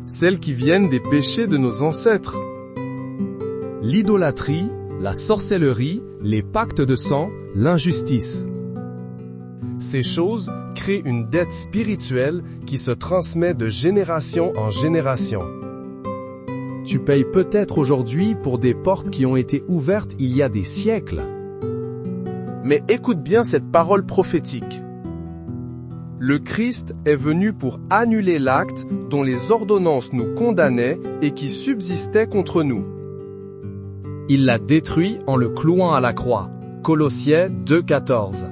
Celles qui viennent des péchés de nos ancêtres. L'idolâtrie, la sorcellerie, les pactes de sang, l'injustice. Ces choses créent une dette spirituelle qui se transmet de génération en génération. Tu payes peut-être aujourd'hui pour des portes qui ont été ouvertes il y a des siècles. Mais écoute bien cette parole prophétique. Le Christ est venu pour annuler l'acte dont les ordonnances nous condamnaient et qui subsistait contre nous. Il l'a détruit en le clouant à la croix. Colossiens 2,14.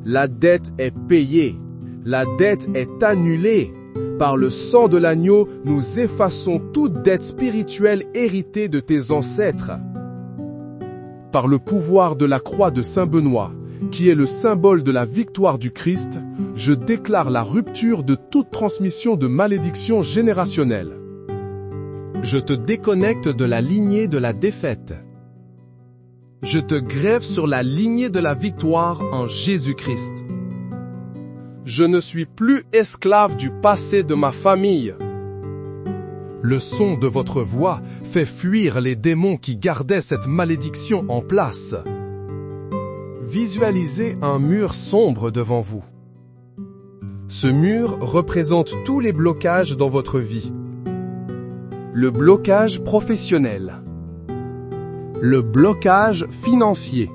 La dette est payée. La dette est annulée. Par le sang de l'agneau, nous effaçons toute dette spirituelle héritée de tes ancêtres. Par le pouvoir de la croix de Saint Benoît, qui est le symbole de la victoire du Christ, je déclare la rupture de toute transmission de malédiction générationnelle. Je te déconnecte de la lignée de la défaite. Je te grève sur la lignée de la victoire en Jésus-Christ. Je ne suis plus esclave du passé de ma famille. Le son de votre voix fait fuir les démons qui gardaient cette malédiction en place. Visualisez un mur sombre devant vous. Ce mur représente tous les blocages dans votre vie. Le blocage professionnel. Le blocage financier.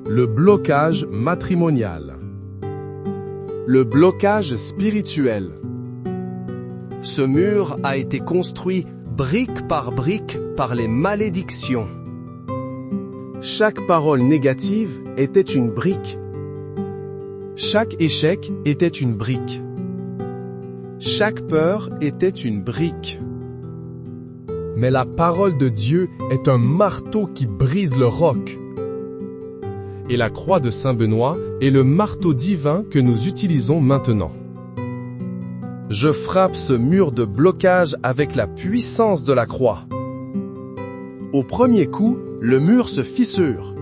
Le blocage matrimonial. Le blocage spirituel. Ce mur a été construit brique par les malédictions. Chaque parole négative était une brique. Chaque échec était une brique. Chaque peur était une brique. Mais la parole de Dieu est un marteau qui brise le roc. Et la croix de Saint Benoît est le marteau divin que nous utilisons maintenant. Je frappe ce mur de blocage avec la puissance de la croix. Au premier coup, le mur se fissure.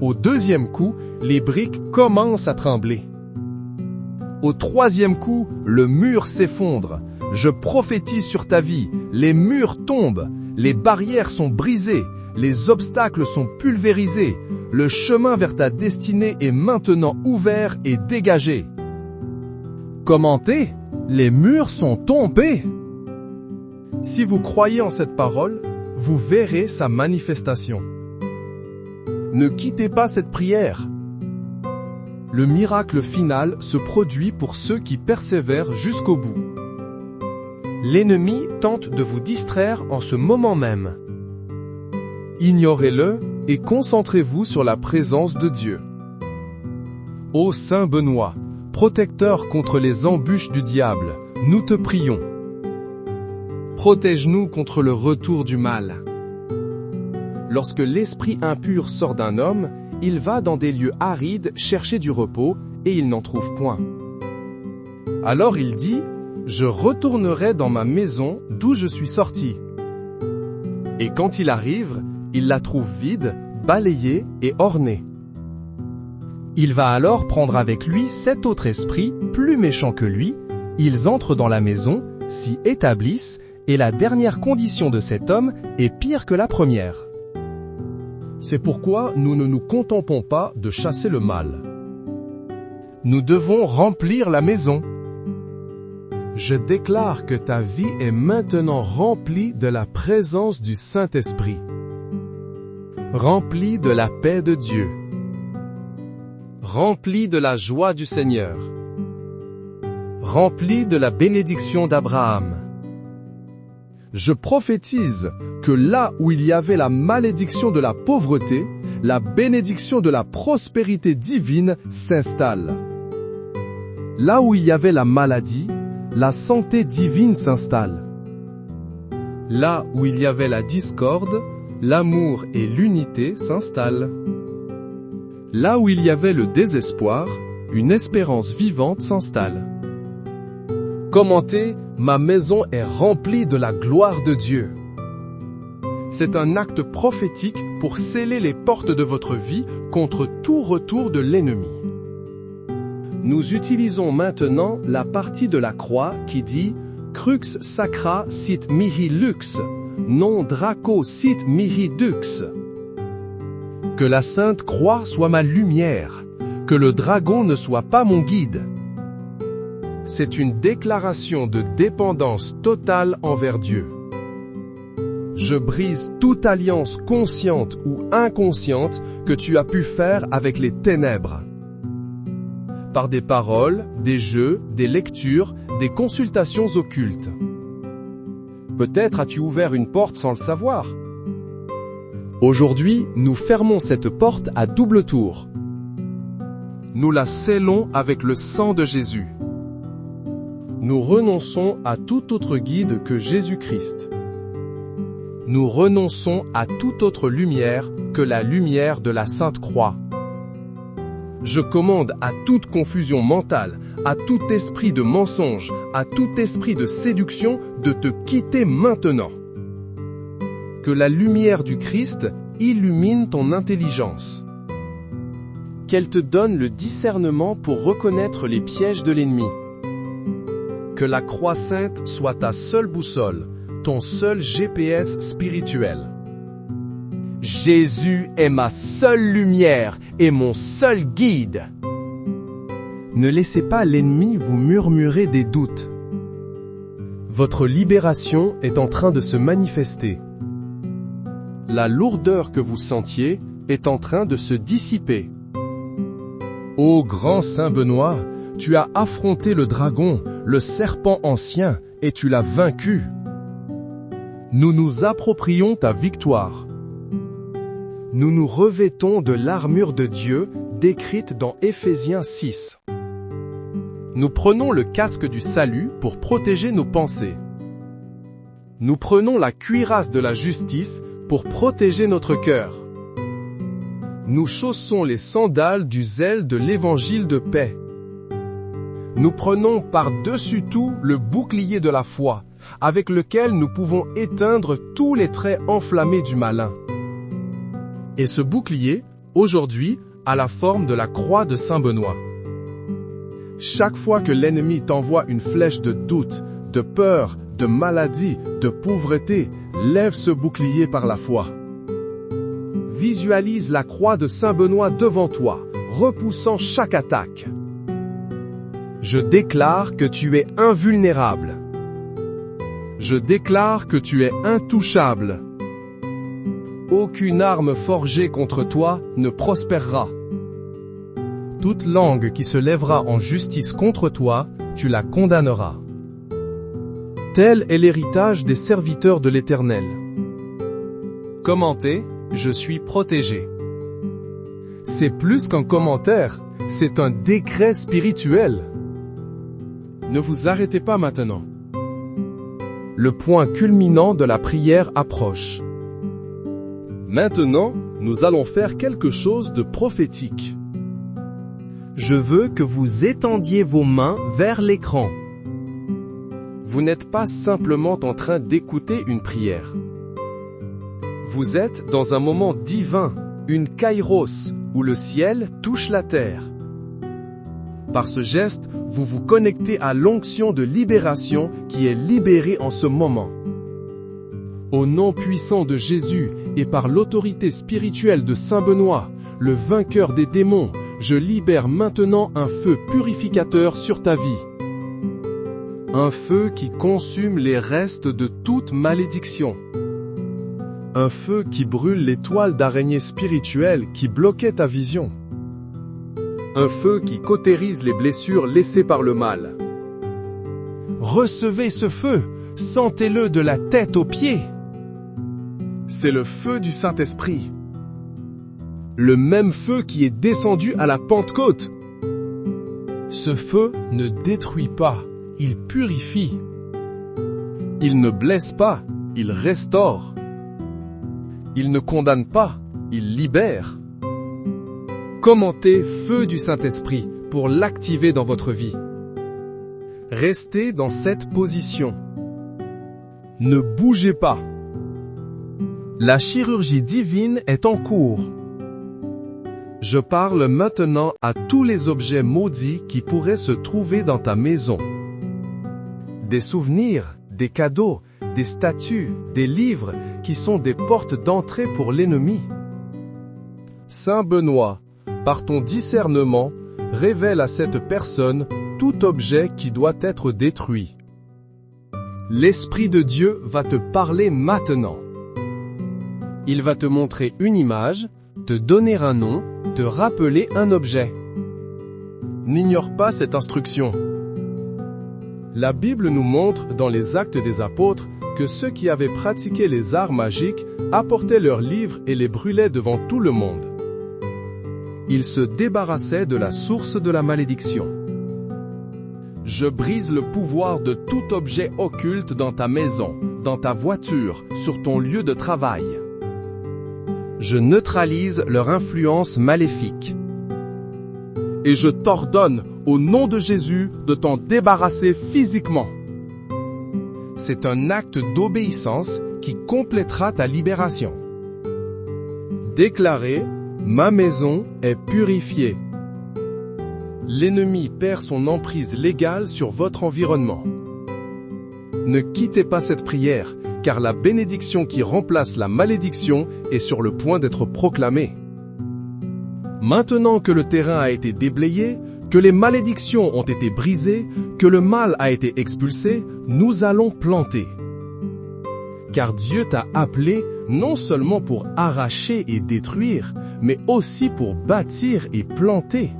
Au deuxième coup, les briques commencent à trembler. Au troisième coup, le mur s'effondre. Je prophétise sur ta vie, les murs tombent, les barrières sont brisées, les obstacles sont pulvérisés, le chemin vers ta destinée est maintenant ouvert et dégagé. Commentez, les murs sont tombés. Si vous croyez en cette parole, vous verrez sa manifestation. Ne quittez pas cette prière. Le miracle final se produit pour ceux qui persévèrent jusqu'au bout. L'ennemi tente de vous distraire en ce moment même. Ignorez-le et concentrez-vous sur la présence de Dieu. Ô Saint Benoît, protecteur contre les embûches du diable, nous te prions. Protège-nous contre le retour du mal. Lorsque l'esprit impur sort d'un homme, il va dans des lieux arides chercher du repos et il n'en trouve point. Alors il dit, « Je retournerai dans ma maison d'où je suis sorti. » Et quand il arrive, il la trouve vide, balayée et ornée. Il va alors prendre avec lui 7 autres esprits, plus méchants que lui, ils entrent dans la maison, s'y établissent, et la dernière condition de cet homme est pire que la première. C'est pourquoi nous ne nous contentons pas de chasser le mal. Nous devons remplir la maison. Je déclare que ta vie est maintenant remplie de la présence du Saint-Esprit. Remplie de la paix de Dieu. Remplie de la joie du Seigneur. Remplie de la bénédiction d'Abraham. Je prophétise que là où il y avait la malédiction de la pauvreté, la bénédiction de la prospérité divine s'installe. Là où il y avait la maladie, la santé divine s'installe. Là où il y avait la discorde, l'amour et l'unité s'installent. Là où il y avait le désespoir, une espérance vivante s'installe. Commentez, ma maison est remplie de la gloire de Dieu. C'est un acte prophétique pour sceller les portes de votre vie contre tout retour de l'ennemi. Nous utilisons maintenant la partie de la croix qui dit « Crux sacra sit mihi lux, non draco sit mihi dux ». Que la sainte croix soit ma lumière, que le dragon ne soit pas mon guide. C'est une déclaration de dépendance totale envers Dieu. Je brise toute alliance consciente ou inconsciente que tu as pu faire avec les ténèbres. Par des paroles, des jeux, des lectures, des consultations occultes. Peut-être as-tu ouvert une porte sans le savoir. Aujourd'hui, nous fermons cette porte à double tour. nous la scellons avec le sang de Jésus. Nous renonçons à tout autre guide que Jésus-Christ. Nous renonçons à toute autre lumière que la lumière de la Sainte Croix. Je commande à toute confusion mentale, à tout esprit de mensonge, à tout esprit de séduction de te quitter maintenant. Que la lumière du Christ illumine ton intelligence. Qu'elle te donne le discernement pour reconnaître les pièges de l'ennemi. Que la croix sainte soit ta seule boussole, ton seul GPS spirituel. Jésus est ma seule lumière et mon seul guide. Ne laissez pas l'ennemi vous murmurer des doutes. Votre libération est en train de se manifester. La lourdeur que vous sentiez est en train de se dissiper. Ô grand Saint Benoît, tu as affronté le dragon, le serpent ancien, et tu l'as vaincu. Nous nous approprions ta victoire. Nous nous revêtons de l'armure de Dieu décrite dans Éphésiens 6. Nous prenons le casque du salut pour protéger nos pensées. Nous prenons la cuirasse de la justice pour protéger notre cœur. Nous chaussons les sandales du zèle de l'évangile de paix. Nous prenons par-dessus tout le bouclier de la foi, avec lequel nous pouvons éteindre tous les traits enflammés du malin. Et ce bouclier, aujourd'hui, a la forme de la croix de Saint Benoît. Chaque fois que l'ennemi t'envoie une flèche de doute, de peur, de maladie, de pauvreté, lève ce bouclier par la foi. Visualise la croix de Saint Benoît devant toi, repoussant chaque attaque. Je déclare que tu es invulnérable. Je déclare que tu es intouchable. Aucune arme forgée contre toi ne prospérera. Toute langue qui se lèvera en justice contre toi, tu la condamneras. Tel est l'héritage des serviteurs de l'Éternel. Commentez, je suis protégé. C'est plus qu'un commentaire, c'est un décret spirituel. Ne vous arrêtez pas maintenant. Le point culminant de la prière approche. Maintenant, nous allons faire quelque chose de prophétique. Je veux que vous étendiez vos mains vers l'écran. Vous n'êtes pas simplement en train d'écouter une prière. Vous êtes dans un moment divin, une kairos, où le ciel touche la terre. Par ce geste, vous vous connectez à l'onction de libération qui est libérée en ce moment. Au nom puissant de Jésus et par l'autorité spirituelle de Saint Benoît, le vainqueur des démons, je libère maintenant un feu purificateur sur ta vie. Un feu qui consume les restes de toute malédiction. Un feu qui brûle les toiles d'araignée spirituelles qui bloquaient ta vision. Un feu qui cautérise les blessures laissées par le mal. Recevez ce feu, sentez-le de la tête aux pieds. C'est le feu du Saint-Esprit. Le même feu qui est descendu à la Pentecôte. Ce feu ne détruit pas, il purifie. Il ne blesse pas, il restaure. Il ne condamne pas, il libère. Commentez feu du Saint-Esprit pour l'activer dans votre vie. Restez dans cette position. Ne bougez pas. La chirurgie divine est en cours. Je parle maintenant à tous les objets maudits qui pourraient se trouver dans ta maison. Des souvenirs, des cadeaux, des statues, des livres qui sont des portes d'entrée pour l'ennemi. Saint Benoît, par ton discernement, révèle à cette personne tout objet qui doit être détruit. L'Esprit de Dieu va te parler maintenant. Il va te montrer une image, te donner un nom, te rappeler un objet. N'ignore pas cette instruction. La Bible nous montre dans les Actes des Apôtres que ceux qui avaient pratiqué les arts magiques apportaient leurs livres et les brûlaient devant tout le monde. il se débarrassait de la source de la malédiction. Je brise le pouvoir de tout objet occulte dans ta maison, dans ta voiture, sur ton lieu de travail. Je neutralise leur influence maléfique. Et je t'ordonne, au nom de Jésus, de t'en débarrasser physiquement. C'est un acte d'obéissance qui complétera ta libération. Déclarez, ma maison est purifiée. L'ennemi perd son emprise légale sur votre environnement. Ne quittez pas cette prière, car la bénédiction qui remplace la malédiction est sur le point d'être proclamée. Maintenant que le terrain a été déblayé, que les malédictions ont été brisées, que le mal a été expulsé, nous allons planter. Car Dieu t'a appelé non seulement pour arracher et détruire, mais aussi pour bâtir et planter.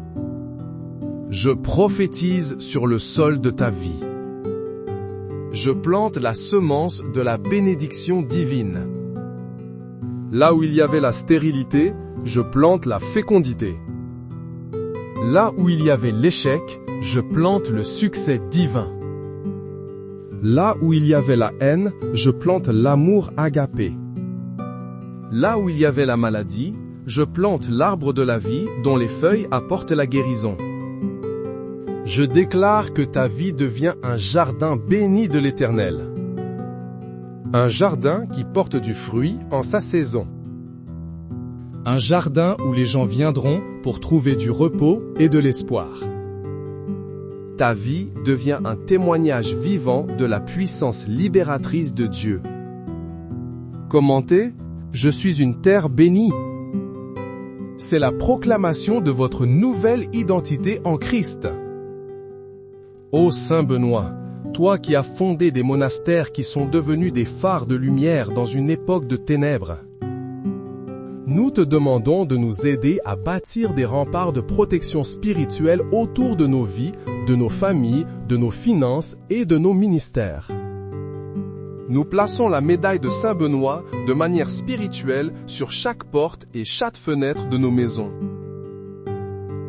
Je prophétise sur le sol de ta vie. Je plante la semence de la bénédiction divine. Là où il y avait la stérilité, je plante la fécondité. Là où il y avait l'échec, je plante le succès divin. Là où il y avait la haine, je plante l'amour agapé. Là où il y avait la maladie, je plante l'arbre de la vie dont les feuilles apportent la guérison. Je déclare que ta vie devient un jardin béni de l'Éternel. Un jardin qui porte du fruit en sa saison. Un jardin où les gens viendront pour trouver du repos et de l'espoir. Ta vie devient un témoignage vivant de la puissance libératrice de Dieu. Commentez, je suis une terre bénie. C'est la proclamation de votre nouvelle identité en Christ. Ô Saint Benoît, toi qui as fondé des monastères qui sont devenus des phares de lumière dans une époque de ténèbres, nous te demandons de nous aider à bâtir des remparts de protection spirituelle autour de nos vies, de nos familles, de nos finances et de nos ministères. Nous plaçons la médaille de Saint Benoît de manière spirituelle sur chaque porte et chaque fenêtre de nos maisons.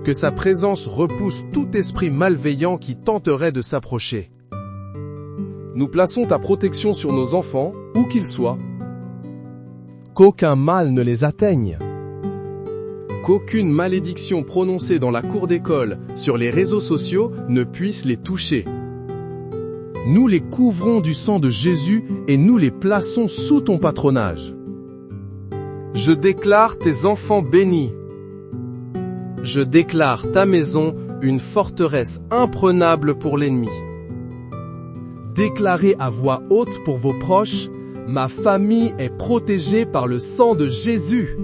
Que sa présence repousse tout esprit malveillant qui tenterait de s'approcher. Nous plaçons ta protection sur nos enfants, où qu'ils soient. Qu'aucun mal ne les atteigne. Qu'aucune malédiction prononcée dans la cour d'école, sur les réseaux sociaux, ne puisse les toucher. Nous les couvrons du sang de Jésus et nous les plaçons sous ton patronage. Je déclare tes enfants bénis. Je déclare ta maison une forteresse imprenable pour l'ennemi. Déclarez à voix haute pour vos proches, ma famille est protégée par le sang de Jésus.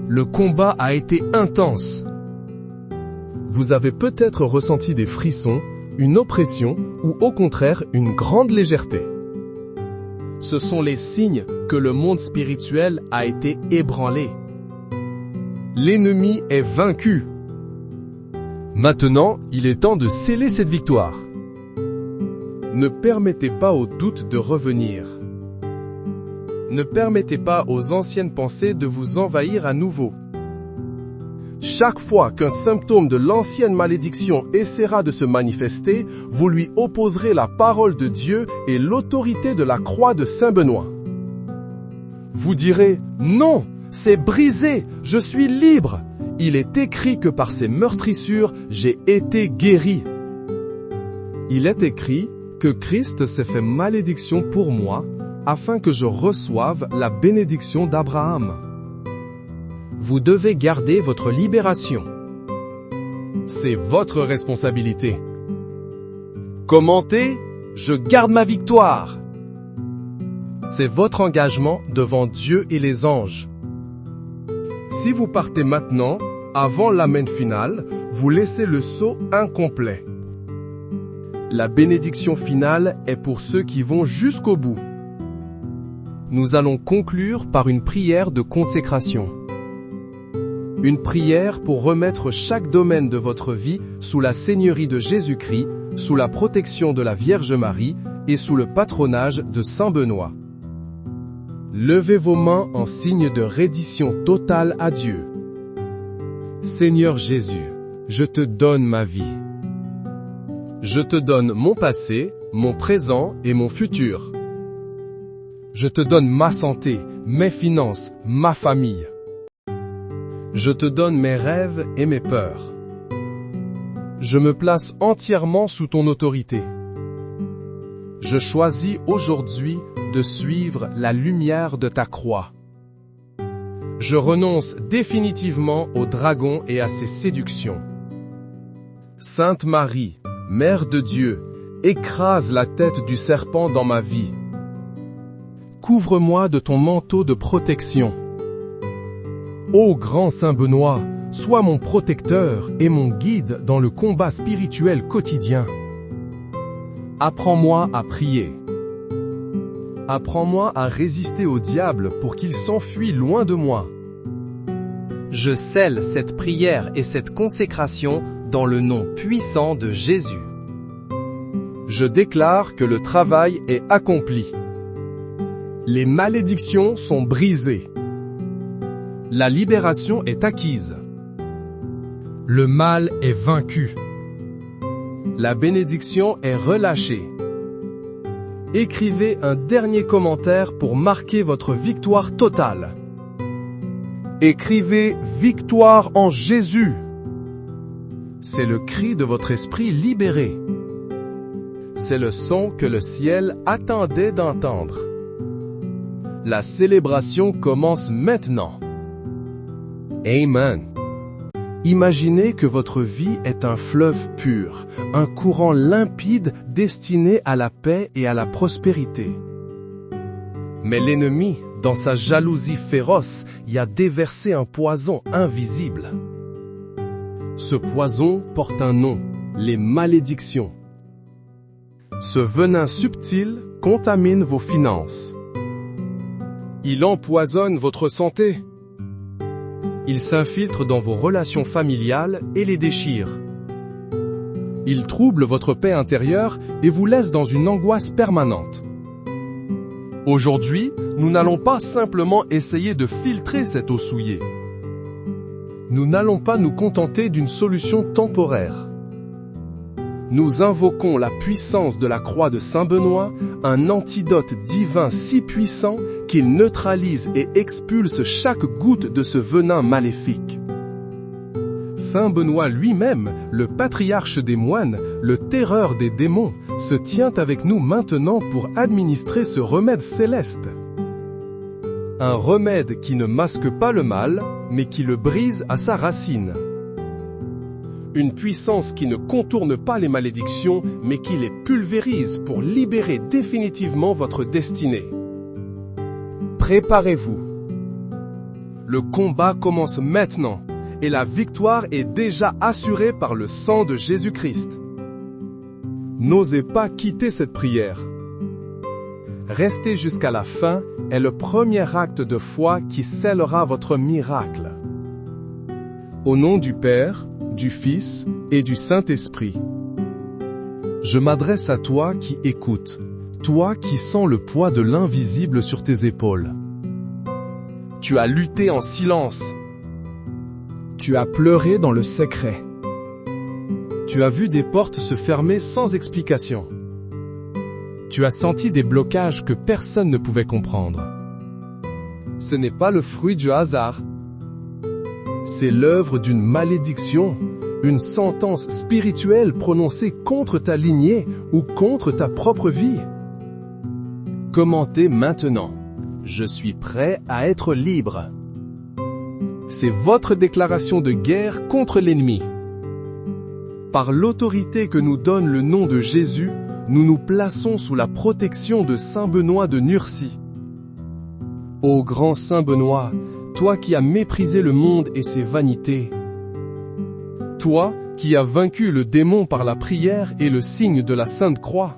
Le combat a été intense. Vous avez peut-être ressenti des frissons, une oppression ou au contraire une grande légèreté. Ce sont les signes que le monde spirituel a été ébranlé. L'ennemi est vaincu. Maintenant, il est temps de sceller cette victoire. Ne permettez pas aux doutes de revenir. Ne permettez pas aux anciennes pensées de vous envahir à nouveau. Chaque fois qu'un symptôme de l'ancienne malédiction essaiera de se manifester, vous lui opposerez la parole de Dieu et l'autorité de la croix de Saint Benoît. Vous direz, non, c'est brisé, je suis libre. Il est écrit que par ses meurtrissures, j'ai été guéri. Il est écrit que Christ s'est fait malédiction pour moi, afin que je reçoive la bénédiction d'Abraham. Vous devez garder votre libération. C'est votre responsabilité. Commentez, je garde ma victoire. C'est votre engagement devant Dieu et les anges. Si vous partez maintenant, avant l'amen final, vous laissez le sceau incomplet. La bénédiction finale est pour ceux qui vont jusqu'au bout. Nous allons conclure par une prière de consécration. Une prière pour remettre chaque domaine de votre vie sous la seigneurie de Jésus-Christ, sous la protection de la Vierge Marie et sous le patronage de Saint Benoît. Levez vos mains en signe de reddition totale à Dieu. Seigneur Jésus, je te donne ma vie. Je te donne mon passé, mon présent et mon futur. Je te donne ma santé, mes finances, ma famille. Je te donne mes rêves et mes peurs. Je me place entièrement sous ton autorité. Je choisis aujourd'hui de suivre la lumière de ta croix. Je renonce définitivement au dragon et à ses séductions. Sainte Marie, Mère de Dieu, écrase la tête du serpent dans ma vie. Couvre-moi de ton manteau de protection. Ô grand Saint Benoît, sois mon protecteur et mon guide dans le combat spirituel quotidien. Apprends-moi à prier. Apprends-moi à résister au diable pour qu'il s'enfuit loin de moi. Je scelle cette prière et cette consécration dans le nom puissant de Jésus. Je déclare que le travail est accompli. Les malédictions sont brisées. La libération est acquise. Le mal est vaincu. La bénédiction est relâchée. Écrivez un dernier commentaire pour marquer votre victoire totale. Écrivez « Victoire en Jésus ». C'est le cri de votre esprit libéré. C'est le son que le ciel attendait d'entendre. La célébration commence maintenant. Amen. Imaginez que votre vie est un fleuve pur, un courant limpide destiné à la paix et à la prospérité. Mais l'ennemi, dans sa jalousie féroce, y a déversé un poison invisible. Ce poison porte un nom, les malédictions. Ce venin subtil contamine vos finances. Il empoisonne votre santé. Il s'infiltre dans vos relations familiales et les déchire. Il trouble votre paix intérieure et vous laisse dans une angoisse permanente. Aujourd'hui, nous n'allons pas simplement essayer de filtrer cette eau souillée. Nous n'allons pas nous contenter d'une solution temporaire. Nous invoquons la puissance de la croix de Saint Benoît, un antidote divin si puissant qu'il neutralise et expulse chaque goutte de ce venin maléfique. Saint Benoît lui-même, le patriarche des moines, le terreur des démons, se tient avec nous maintenant pour administrer ce remède céleste. Un remède qui ne masque pas le mal, mais qui le brise à sa racine. Une puissance qui ne contourne pas les malédictions, mais qui les pulvérise pour libérer définitivement votre destinée. Préparez-vous. Le combat commence maintenant, et la victoire est déjà assurée par le sang de Jésus-Christ. N'osez pas quitter cette prière. Rester jusqu'à la fin est le premier acte de foi qui scellera votre miracle. Au nom du Père, du Fils et du Saint-Esprit. Je m'adresse à toi qui écoutes, toi qui sens le poids de l'invisible sur tes épaules. Tu as lutté en silence. Tu as pleuré dans le secret. Tu as vu des portes se fermer sans explication. Tu as senti des blocages que personne ne pouvait comprendre. Ce n'est pas le fruit du hasard. C'est l'œuvre d'une malédiction, une sentence spirituelle prononcée contre ta lignée ou contre ta propre vie. Commentez maintenant. Je suis prêt à être libre. C'est votre déclaration de guerre contre l'ennemi. Par l'autorité que nous donne le nom de Jésus, nous nous plaçons sous la protection de Saint Benoît de Nursie. Ô grand Saint Benoît, toi qui as méprisé le monde et ses vanités, toi qui as vaincu le démon par la prière et le signe de la Sainte Croix,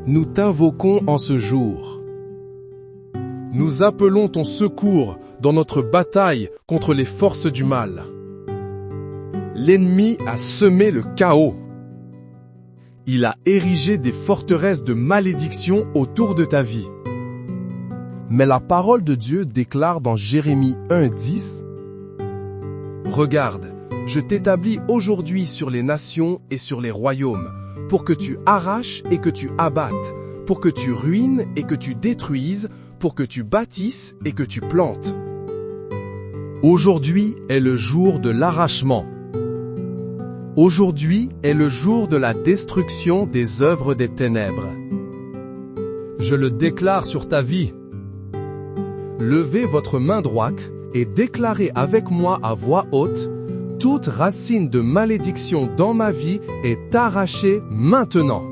nous t'invoquons en ce jour. Nous appelons ton secours dans notre bataille contre les forces du mal. L'ennemi a semé le chaos. Il a érigé des forteresses de malédiction autour de ta vie. Mais la parole de Dieu déclare dans Jérémie 1:10 « Regarde, je t'établis aujourd'hui sur les nations et sur les royaumes, pour que tu arraches et que tu abattes, pour que tu ruines et que tu détruises, pour que tu bâtisses et que tu plantes. Aujourd'hui est le jour de l'arrachement. Aujourd'hui est le jour de la destruction des œuvres des ténèbres. Je le déclare sur ta vie. Levez votre main droite et déclarez avec moi à voix haute: toute racine de malédiction dans ma vie est arrachée maintenant.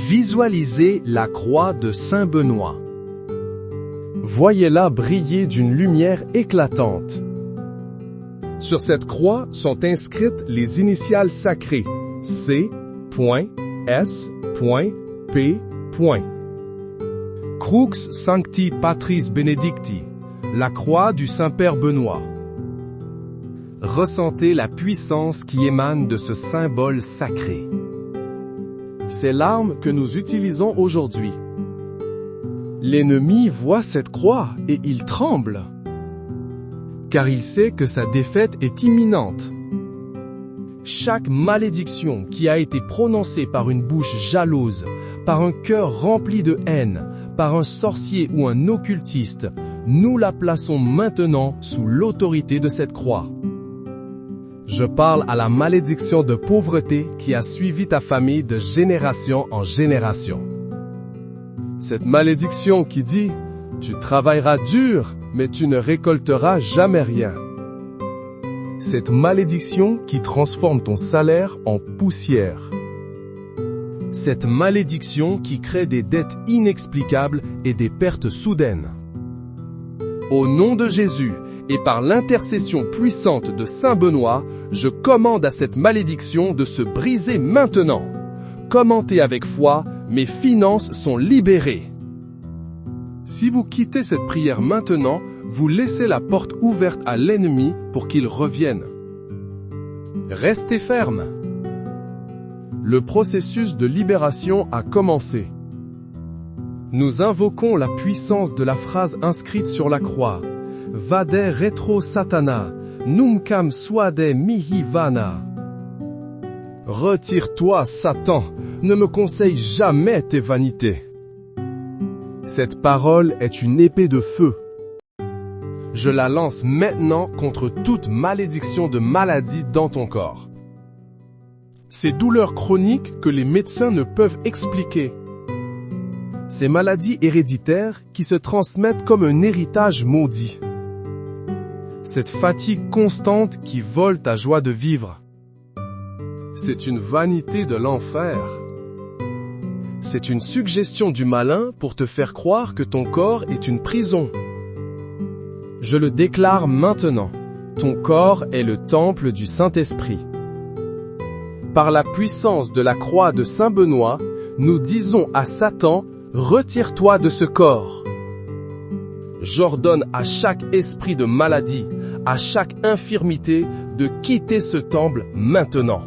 Visualisez la croix de Saint Benoît. Voyez-la briller d'une lumière éclatante. Sur cette croix sont inscrites les initiales sacrées C.S.P. Crux Sancti Patris Benedicti, la croix du Saint-Père Benoît. Ressentez la puissance qui émane de ce symbole sacré. C'est l'arme que nous utilisons aujourd'hui. L'ennemi voit cette croix et il tremble, car il sait que sa défaite est imminente. Chaque malédiction qui a été prononcée par une bouche jalouse, par un cœur rempli de haine, par un sorcier ou un occultiste, nous la plaçons maintenant sous l'autorité de cette croix. Je parle à la malédiction de pauvreté qui a suivi ta famille de génération en génération. Cette malédiction qui dit « Tu travailleras dur, mais tu ne récolteras jamais rien ». Cette malédiction qui transforme ton salaire en poussière. Cette malédiction qui crée des dettes inexplicables et des pertes soudaines. Au nom de Jésus et par l'intercession puissante de Saint Benoît, je commande à cette malédiction de se briser maintenant. Commentez avec foi, mes finances sont libérées. Si vous quittez cette prière maintenant, vous laissez la porte ouverte à l'ennemi pour qu'il revienne. Restez ferme. Le processus de libération a commencé. Nous invoquons la puissance de la phrase inscrite sur la croix. Vade retro satana, numcam suade mihi vana. Retire-toi, Satan, ne me conseille jamais tes vanités. Cette parole est une épée de feu. Je la lance maintenant contre toute malédiction de maladie dans ton corps. Ces douleurs chroniques que les médecins ne peuvent expliquer. Ces maladies héréditaires qui se transmettent comme un héritage maudit. Cette fatigue constante qui vole ta joie de vivre. C'est une vanité de l'enfer. C'est une suggestion du malin pour te faire croire que ton corps est une prison. Je le déclare maintenant. Ton corps est le temple du Saint-Esprit. Par la puissance de la croix de Saint Benoît, nous disons à Satan, retire-toi de ce corps. J'ordonne à chaque esprit de maladie, à chaque infirmité, de quitter ce temple maintenant.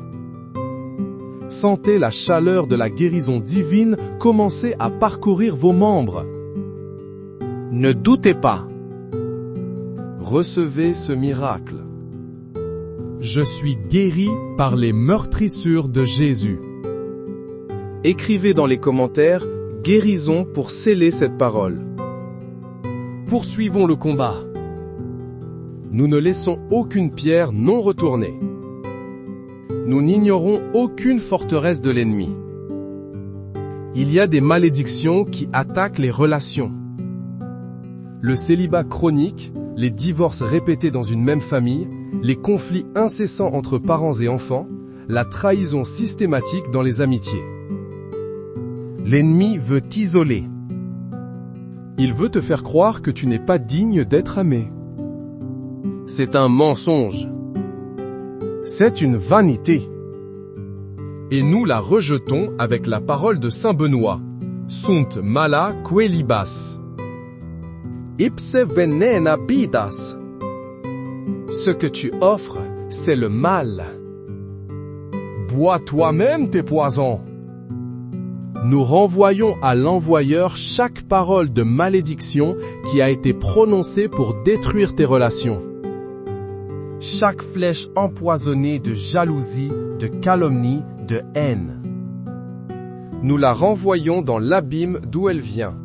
Sentez la chaleur de la guérison divine commencer à parcourir vos membres. Ne doutez pas. Recevez ce miracle. Je suis guéri par les meurtrissures de Jésus. Écrivez dans les commentaires « Guérison » pour sceller cette parole. Poursuivons le combat. Nous ne laissons aucune pierre non retournée. Nous n'ignorons aucune forteresse de l'ennemi. Il y a des malédictions qui attaquent les relations. Le célibat chronique, les divorces répétés dans une même famille, les conflits incessants entre parents et enfants, la trahison systématique dans les amitiés. L'ennemi veut t'isoler. Il veut te faire croire que tu n'es pas digne d'être aimé. C'est un mensonge. C'est une vanité. Et nous la rejetons avec la parole de Saint Benoît. Sunt mala quelibas. Ipse venena bidas. Ce que tu offres, c'est le mal. Bois toi-même tes poisons. Nous renvoyons à l'envoyeur chaque parole de malédiction qui a été prononcée pour détruire tes relations. chaque flèche empoisonnée de jalousie, de calomnie, de haine. Nous la renvoyons dans l'abîme d'où elle vient.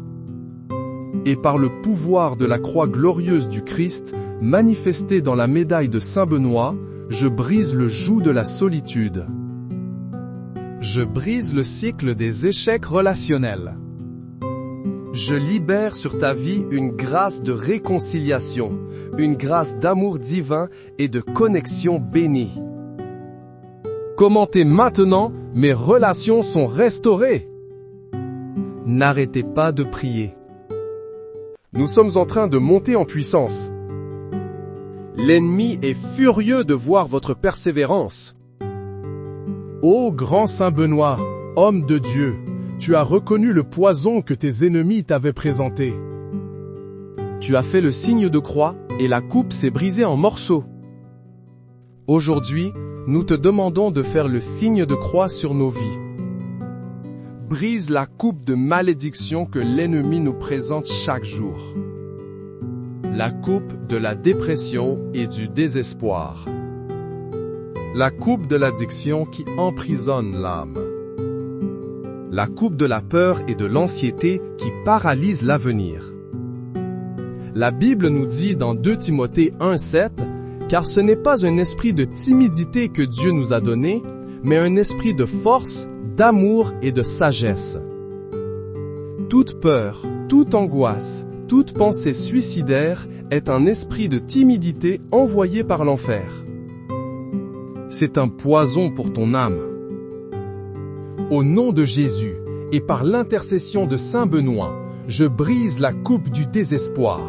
Et par le pouvoir de la croix glorieuse du Christ, manifestée dans la médaille de Saint Benoît, je brise le joug de la solitude. Je brise le cycle des échecs relationnels. Je libère sur ta vie une grâce de réconciliation, une grâce d'amour divin et de connexion bénie. Commentez maintenant, mes relations sont restaurées. N'arrêtez pas de prier. Nous sommes en train de monter en puissance. L'ennemi est furieux de voir votre persévérance. Ô grand Saint Benoît, homme de Dieu, tu as reconnu le poison que tes ennemis t'avaient présenté. Tu as fait le signe de croix et la coupe s'est brisée en morceaux. Aujourd'hui, nous te demandons de faire le signe de croix sur nos vies. Brise la coupe de malédiction que l'ennemi nous présente chaque jour. La coupe de la dépression et du désespoir. La coupe de l'addiction qui emprisonne l'âme. La coupe de la peur et de l'anxiété qui paralyse l'avenir. La Bible nous dit dans 2 Timothée 1,7 « Car ce n'est pas un esprit de timidité que Dieu nous a donné, mais un esprit de force, d'amour et de sagesse. » Toute peur, toute angoisse, toute pensée suicidaire est un esprit de timidité envoyé par l'enfer. C'est un poison pour ton âme. Au nom de Jésus, et par l'intercession de Saint Benoît, je brise la coupe du désespoir.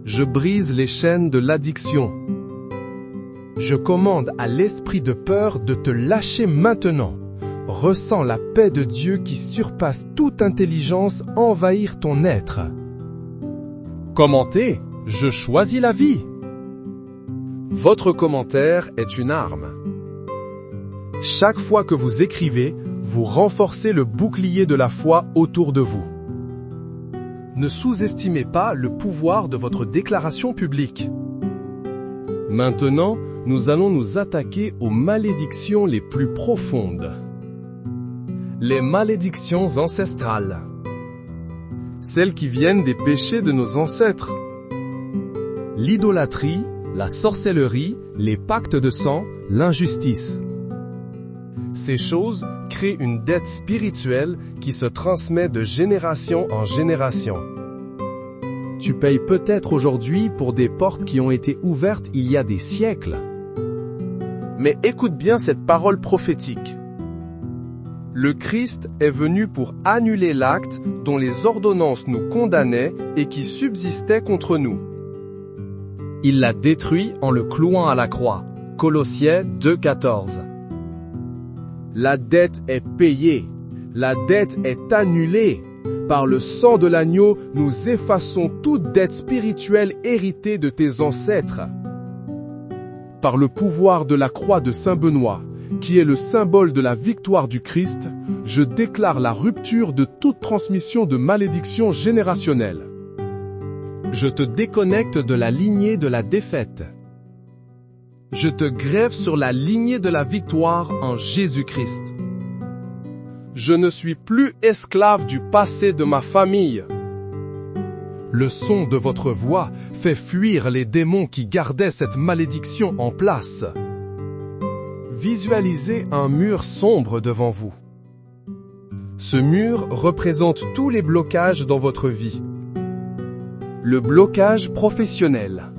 Je brise les chaînes de l'addiction. Je commande à l'esprit de peur de te lâcher maintenant. Ressens la paix de Dieu qui surpasse toute intelligence envahir ton être. Commentez, je choisis la vie. Votre commentaire est une arme. Chaque fois que vous écrivez, vous renforcez le bouclier de la foi autour de vous. Ne sous-estimez pas le pouvoir de votre déclaration publique. Maintenant, nous allons nous attaquer aux malédictions les plus profondes. Les malédictions ancestrales. Celles qui viennent des péchés de nos ancêtres. L'idolâtrie, la sorcellerie, les pactes de sang, l'injustice. Ces choses créent une dette spirituelle qui se transmet de génération en génération. Tu payes peut-être aujourd'hui pour des portes qui ont été ouvertes il y a des siècles. Mais écoute bien cette parole prophétique. Le Christ est venu pour annuler l'acte dont les ordonnances nous condamnaient et qui subsistait contre nous. Il l'a détruit en le clouant à la croix. Colossiens 2,14. La dette est payée. La dette est annulée. Par le sang de l'agneau, nous effaçons toute dette spirituelle héritée de tes ancêtres. Par le pouvoir de la croix de Saint Benoît, qui est le symbole de la victoire du Christ, je déclare la rupture de toute transmission de malédiction générationnelle. Je te déconnecte de la lignée de la défaite. Je te grève sur la lignée de la victoire en Jésus-Christ. Je ne suis plus esclave du passé de ma famille. Le son de votre voix fait fuir les démons qui gardaient cette malédiction en place. Visualisez un mur sombre devant vous. Ce mur représente tous les blocages dans votre vie. Le blocage professionnel.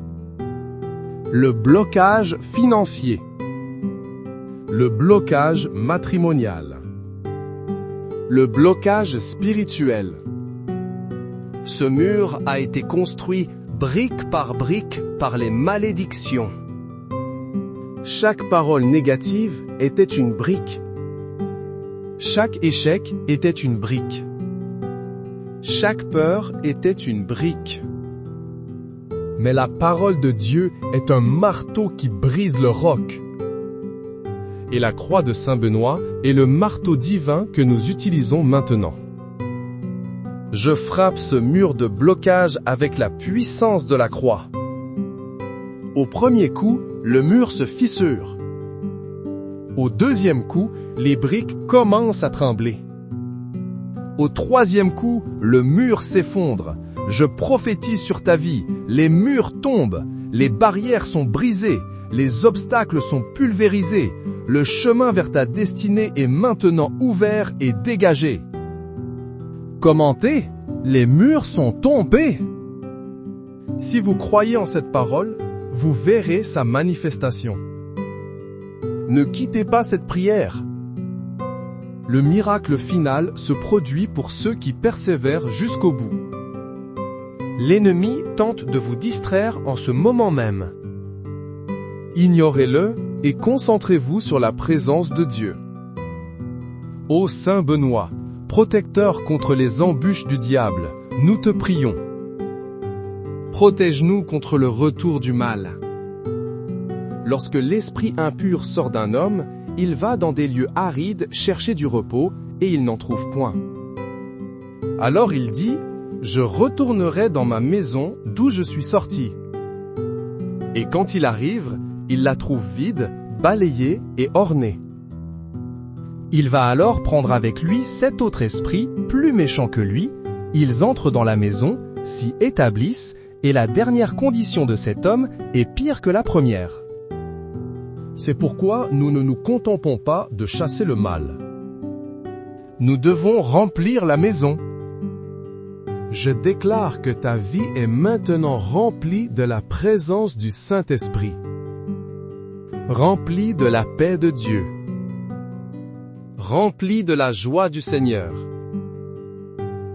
Le blocage financier. Le blocage matrimonial. Le blocage spirituel. Ce mur a été construit brique par les malédictions. Chaque parole négative était une brique. Chaque échec était une brique. Chaque peur était une brique. Mais la parole de Dieu est un marteau qui brise le roc. Et la croix de Saint Benoît est le marteau divin que nous utilisons maintenant. Je frappe ce mur de blocage avec la puissance de la croix. Au premier coup, le mur se fissure. Au deuxième coup, les briques commencent à trembler. Au troisième coup, le mur s'effondre. Je prophétise sur ta vie, les murs tombent, les barrières sont brisées, les obstacles sont pulvérisés, le chemin vers ta destinée est maintenant ouvert et dégagé. Commentez, les murs sont tombés. Si vous croyez en cette parole, vous verrez sa manifestation. Ne quittez pas cette prière. Le miracle final se produit pour ceux qui persévèrent jusqu'au bout. L'ennemi tente de vous distraire en ce moment même. Ignorez-le et concentrez-vous sur la présence de Dieu. Ô Saint Benoît, protecteur contre les embûches du diable, nous te prions. Protège-nous contre le retour du mal. Lorsque l'esprit impur sort d'un homme, il va dans des lieux arides chercher du repos et il n'en trouve point. Alors il dit, « Je retournerai dans ma maison d'où je suis sorti. » Et quand il arrive, il la trouve vide, balayée et ornée. Il va alors prendre avec lui 7 autres esprits, plus méchants que lui, ils entrent dans la maison, s'y établissent, et la dernière condition de cet homme est pire que la première. C'est pourquoi nous ne nous contentons pas de chasser le mal. Nous devons remplir la maison. Je déclare que ta vie est maintenant remplie de la présence du Saint-Esprit. Remplie de la paix de Dieu. Remplie de la joie du Seigneur.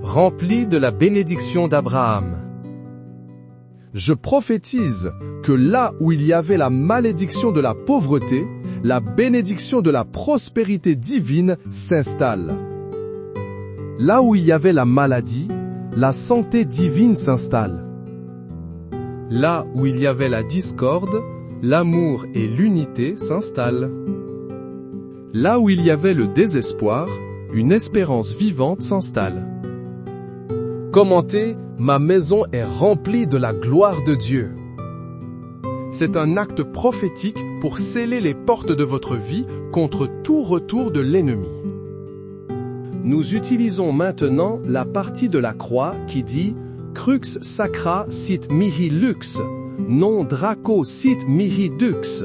Remplie de la bénédiction d'Abraham. Je prophétise que là où il y avait la malédiction de la pauvreté, la bénédiction de la prospérité divine s'installe. Là où il y avait la maladie, la santé divine s'installe. Là où il y avait la discorde, l'amour et l'unité s'installent. Là où il y avait le désespoir, une espérance vivante s'installe. Commentez, ma maison est remplie de la gloire de Dieu. C'est un acte prophétique pour sceller les portes de votre vie contre tout retour de l'ennemi. Nous utilisons maintenant la partie de la croix qui dit « Crux sacra sit mihi lux, non draco sit mihi dux ».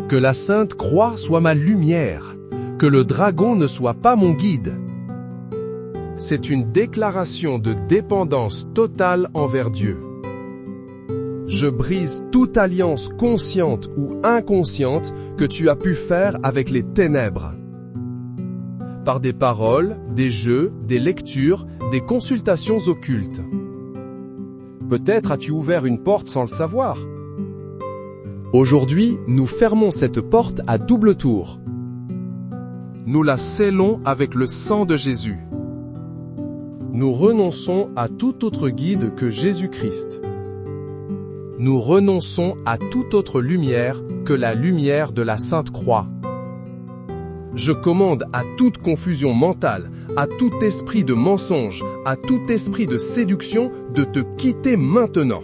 Que la sainte croix soit ma lumière, que le dragon ne soit pas mon guide. C'est une déclaration de dépendance totale envers Dieu. Je brise toute alliance consciente ou inconsciente que tu as pu faire avec les ténèbres. Par des paroles, des jeux, des lectures, des consultations occultes. Peut-être as-tu ouvert une porte sans le savoir. Aujourd'hui, nous fermons cette porte à double tour. Nous la scellons avec le sang de Jésus. Nous renonçons à tout autre guide que Jésus-Christ. Nous renonçons à toute autre lumière que la lumière de la Sainte Croix. Je commande à toute confusion mentale, à tout esprit de mensonge, à tout esprit de séduction de te quitter maintenant.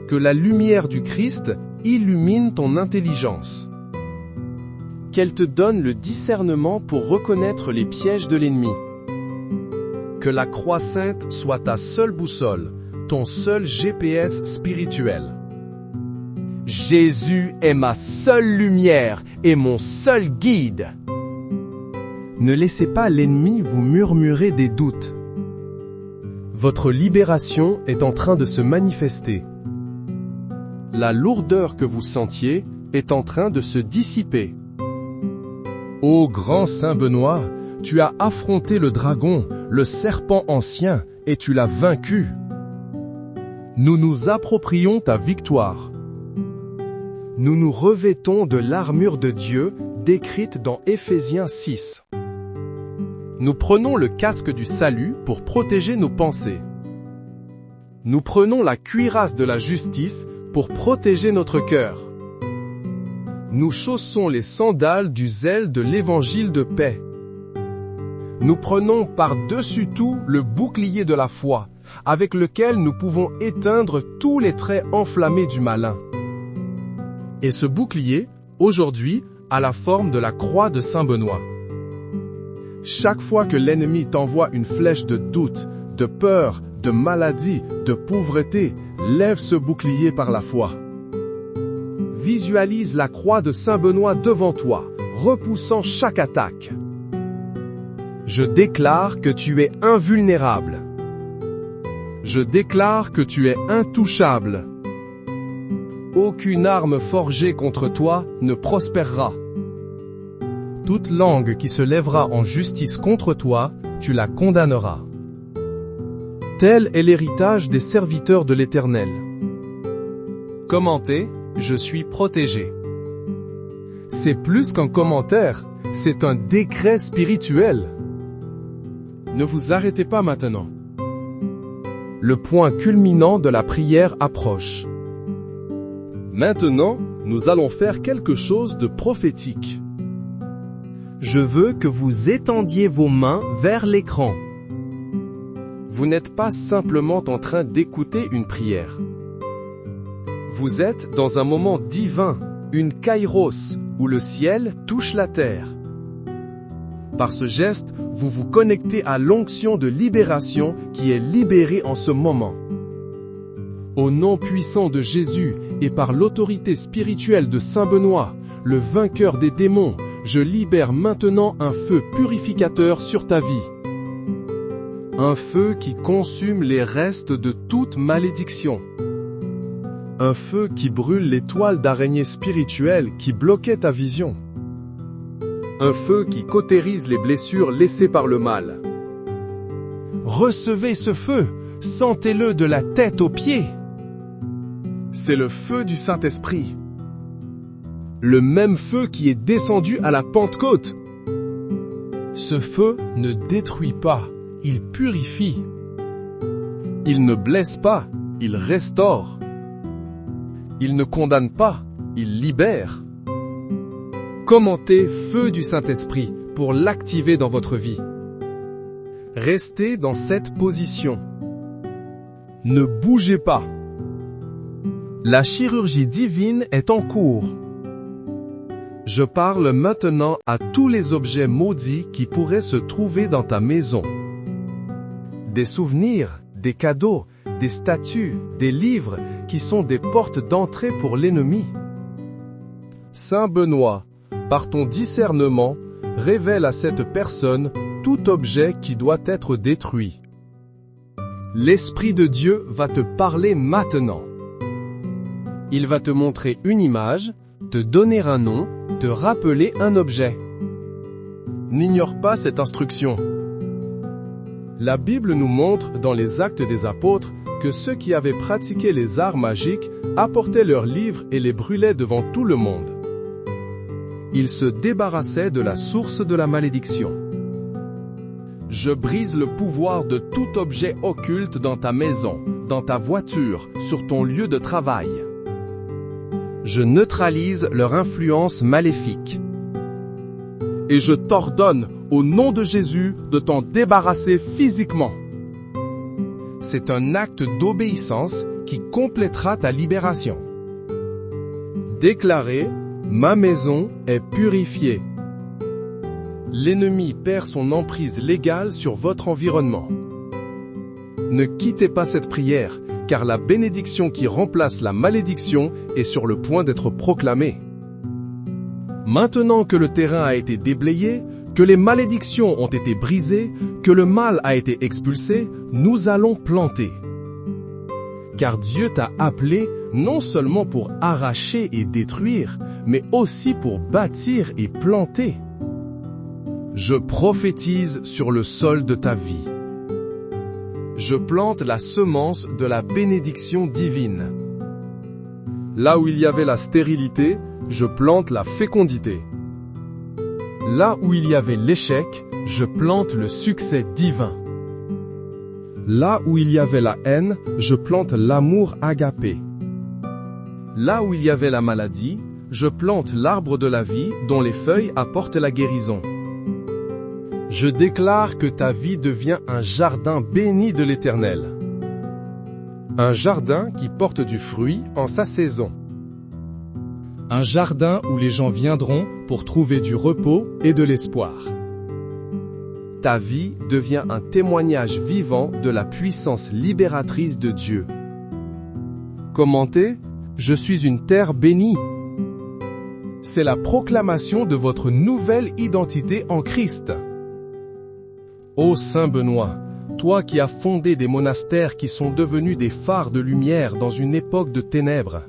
Que la lumière du Christ illumine ton intelligence. Qu'elle te donne le discernement pour reconnaître les pièges de l'ennemi. Que la croix sainte soit ta seule boussole, ton seul GPS spirituel. Jésus est ma seule lumière et mon seul guide. Ne laissez pas l'ennemi vous murmurer des doutes. Votre libération est en train de se manifester. La lourdeur que vous sentiez est en train de se dissiper. Ô grand Saint Benoît, tu as affronté le dragon, le serpent ancien, et tu l'as vaincu. Nous nous approprions ta victoire. Nous nous revêtons de l'armure de Dieu décrite dans Éphésiens 6. Nous prenons le casque du salut pour protéger nos pensées. Nous prenons la cuirasse de la justice pour protéger notre cœur. Nous chaussons les sandales du zèle de l'évangile de paix. Nous prenons par-dessus tout le bouclier de la foi, avec lequel nous pouvons éteindre tous les traits enflammés du malin. Et ce bouclier, aujourd'hui, a la forme de la croix de Saint Benoît. Chaque fois que l'ennemi t'envoie une flèche de doute, de peur, de maladie, de pauvreté, lève ce bouclier par la foi. Visualise la croix de Saint Benoît devant toi, repoussant chaque attaque. Je déclare que tu es invulnérable. Je déclare que tu es intouchable. Aucune arme forgée contre toi ne prospérera. Toute langue qui se lèvera en justice contre toi, tu la condamneras. Tel est l'héritage des serviteurs de l'Éternel. Commentez, je suis protégé. C'est plus qu'un commentaire, c'est un décret spirituel. Ne vous arrêtez pas maintenant. Le point culminant de la prière approche. Maintenant, nous allons faire quelque chose de prophétique. Je veux que vous étendiez vos mains vers l'écran. Vous n'êtes pas simplement en train d'écouter une prière. Vous êtes dans un moment divin, une kairos, où le ciel touche la terre. Par ce geste, vous vous connectez à l'onction de libération qui est libérée en ce moment. Au nom puissant de Jésus et par l'autorité spirituelle de Saint Benoît, le vainqueur des démons, je libère maintenant un feu purificateur sur ta vie. Un feu qui consume les restes de toute malédiction. Un feu qui brûle les toiles d'araignée spirituelles qui bloquaient ta vision. Un feu qui cautérise les blessures laissées par le mal. Recevez ce feu, sentez-le de la tête aux pieds. C'est le feu du Saint-Esprit. Le même feu qui est descendu à la Pentecôte. Ce feu ne détruit pas, il purifie. Il ne blesse pas, il restaure. Il ne condamne pas, il libère. Commentez feu du Saint-Esprit pour l'activer dans votre vie. Restez dans cette position. Ne bougez pas. La chirurgie divine est en cours. Je parle maintenant à tous les objets maudits qui pourraient se trouver dans ta maison. Des souvenirs, des cadeaux, des statues, des livres qui sont des portes d'entrée pour l'ennemi. Saint Benoît, par ton discernement, révèle à cette personne tout objet qui doit être détruit. L'Esprit de Dieu va te parler maintenant. Il va te montrer une image, te donner un nom, te rappeler un objet. N'ignore pas cette instruction. La Bible nous montre dans les Actes des Apôtres que ceux qui avaient pratiqué les arts magiques apportaient leurs livres et les brûlaient devant tout le monde. Ils se débarrassaient de la source de la malédiction. Je brise le pouvoir de tout objet occulte dans ta maison, dans ta voiture, sur ton lieu de travail. Je neutralise leur influence maléfique. Et je t'ordonne, au nom de Jésus, de t'en débarrasser physiquement. C'est un acte d'obéissance qui complétera ta libération. Déclarez, ma maison est purifiée. L'ennemi perd son emprise légale sur votre environnement. Ne quittez pas cette prière, car la bénédiction qui remplace la malédiction est sur le point d'être proclamée. Maintenant que le terrain a été déblayé, que les malédictions ont été brisées, que le mal a été expulsé, nous allons planter. Car Dieu t'a appelé non seulement pour arracher et détruire, mais aussi pour bâtir et planter. Je prophétise sur le sol de ta vie. Je plante la semence de la bénédiction divine. Là où il y avait la stérilité, je plante la fécondité. Là où il y avait l'échec, je plante le succès divin. Là où il y avait la haine, je plante l'amour agapé. Là où il y avait la maladie, je plante l'arbre de la vie dont les feuilles apportent la guérison. Je déclare que ta vie devient un jardin béni de l'Éternel. Un jardin qui porte du fruit en sa saison. Un jardin où les gens viendront pour trouver du repos et de l'espoir. Ta vie devient un témoignage vivant de la puissance libératrice de Dieu. Commentez, je suis une terre bénie. C'est la proclamation de votre nouvelle identité en Christ. Ô Saint Benoît, toi qui as fondé des monastères qui sont devenus des phares de lumière dans une époque de ténèbres,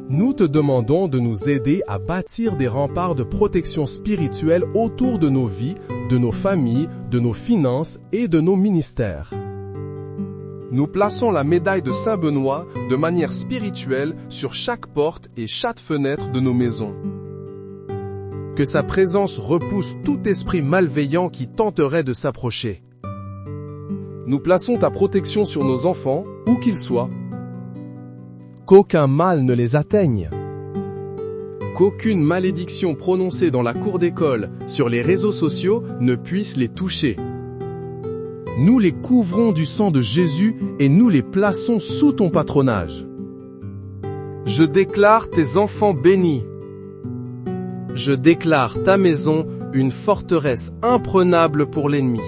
nous te demandons de nous aider à bâtir des remparts de protection spirituelle autour de nos vies, de nos familles, de nos finances et de nos ministères. Nous plaçons la médaille de Saint Benoît de manière spirituelle sur chaque porte et chaque fenêtre de nos maisons. Que sa présence repousse tout esprit malveillant qui tenterait de s'approcher. Nous plaçons ta protection sur nos enfants, où qu'ils soient. Qu'aucun mal ne les atteigne. Qu'aucune malédiction prononcée dans la cour d'école, sur les réseaux sociaux, ne puisse les toucher. Nous les couvrons du sang de Jésus et nous les plaçons sous ton patronage. Je déclare tes enfants bénis. Je déclare ta maison une forteresse imprenable pour l'ennemi.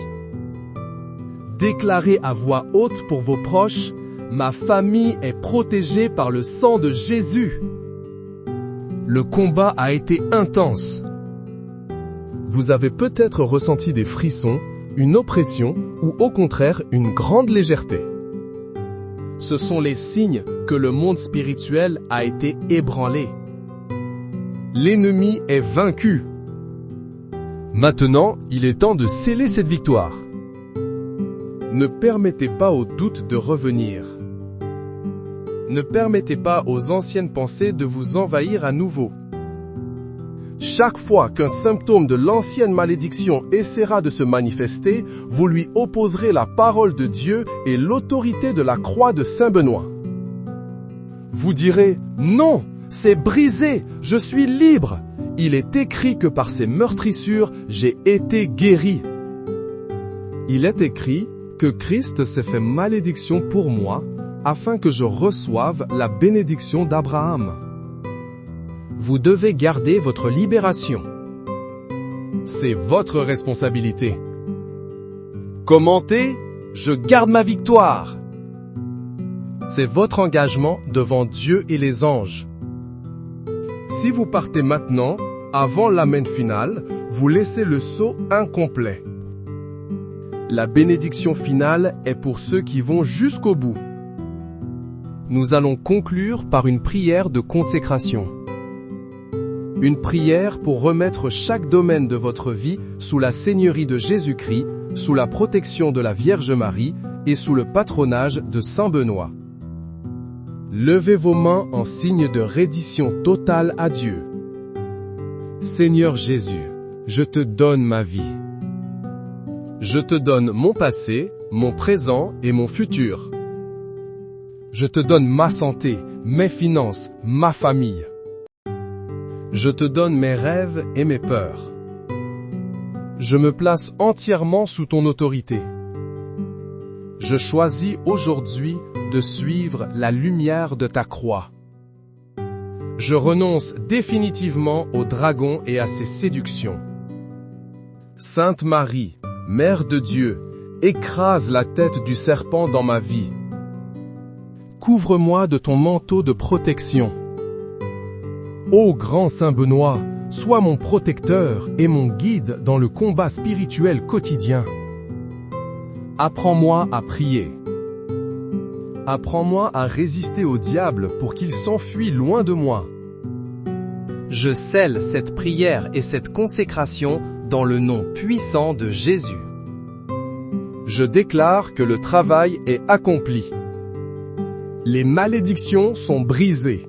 Déclarez à voix haute pour vos proches, ma famille est protégée par le sang de Jésus. Le combat a été intense. Vous avez peut-être ressenti des frissons, une oppression ou au contraire une grande légèreté. Ce sont les signes que le monde spirituel a été ébranlé. L'ennemi est vaincu. Maintenant, il est temps de sceller cette victoire. Ne permettez pas aux doutes de revenir. Ne permettez pas aux anciennes pensées de vous envahir à nouveau. Chaque fois qu'un symptôme de l'ancienne malédiction essaiera de se manifester, vous lui opposerez la parole de Dieu et l'autorité de la croix de Saint Benoît. Vous direz, non, c'est brisé, je suis libre. Il est écrit que par ses meurtrissures, j'ai été guéri. Il est écrit que Christ s'est fait malédiction pour moi, afin que je reçoive la bénédiction d'Abraham. Vous devez garder votre libération. C'est votre responsabilité. Commentez, je garde ma victoire. C'est votre engagement devant Dieu et les anges. Si vous partez maintenant, avant l'amen final, vous laissez le sceau incomplet. La bénédiction finale est pour ceux qui vont jusqu'au bout. Nous allons conclure par une prière de consécration. Une prière pour remettre chaque domaine de votre vie sous la seigneurie de Jésus-Christ, sous la protection de la Vierge Marie et sous le patronage de Saint Benoît. Levez vos mains en signe de reddition totale à Dieu. Seigneur Jésus, je te donne ma vie. Je te donne mon passé, mon présent et mon futur. Je te donne ma santé, mes finances, ma famille. Je te donne mes rêves et mes peurs. Je me place entièrement sous ton autorité. Je choisis aujourd'hui de suivre la lumière de ta croix. Je renonce définitivement au dragon et à ses séductions. Sainte Marie, Mère de Dieu, écrase la tête du serpent dans ma vie. Couvre-moi de ton manteau de protection. Ô grand Saint Benoît, sois mon protecteur et mon guide dans le combat spirituel quotidien. Apprends-moi à prier. Apprends-moi à résister au diable pour qu'il s'enfuit loin de moi. Je scelle cette prière et cette consécration dans le nom puissant de Jésus. Je déclare que le travail est accompli. Les malédictions sont brisées.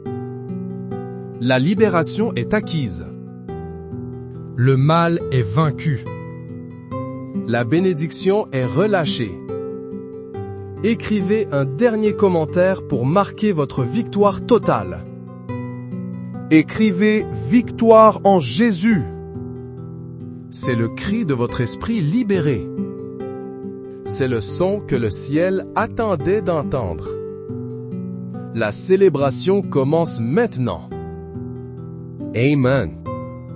La libération est acquise. Le mal est vaincu. La bénédiction est relâchée. Écrivez un dernier commentaire pour marquer votre victoire totale. Écrivez « Victoire en Jésus ». C'est le cri de votre esprit libéré. C'est le son que le ciel attendait d'entendre. La célébration commence maintenant. Amen.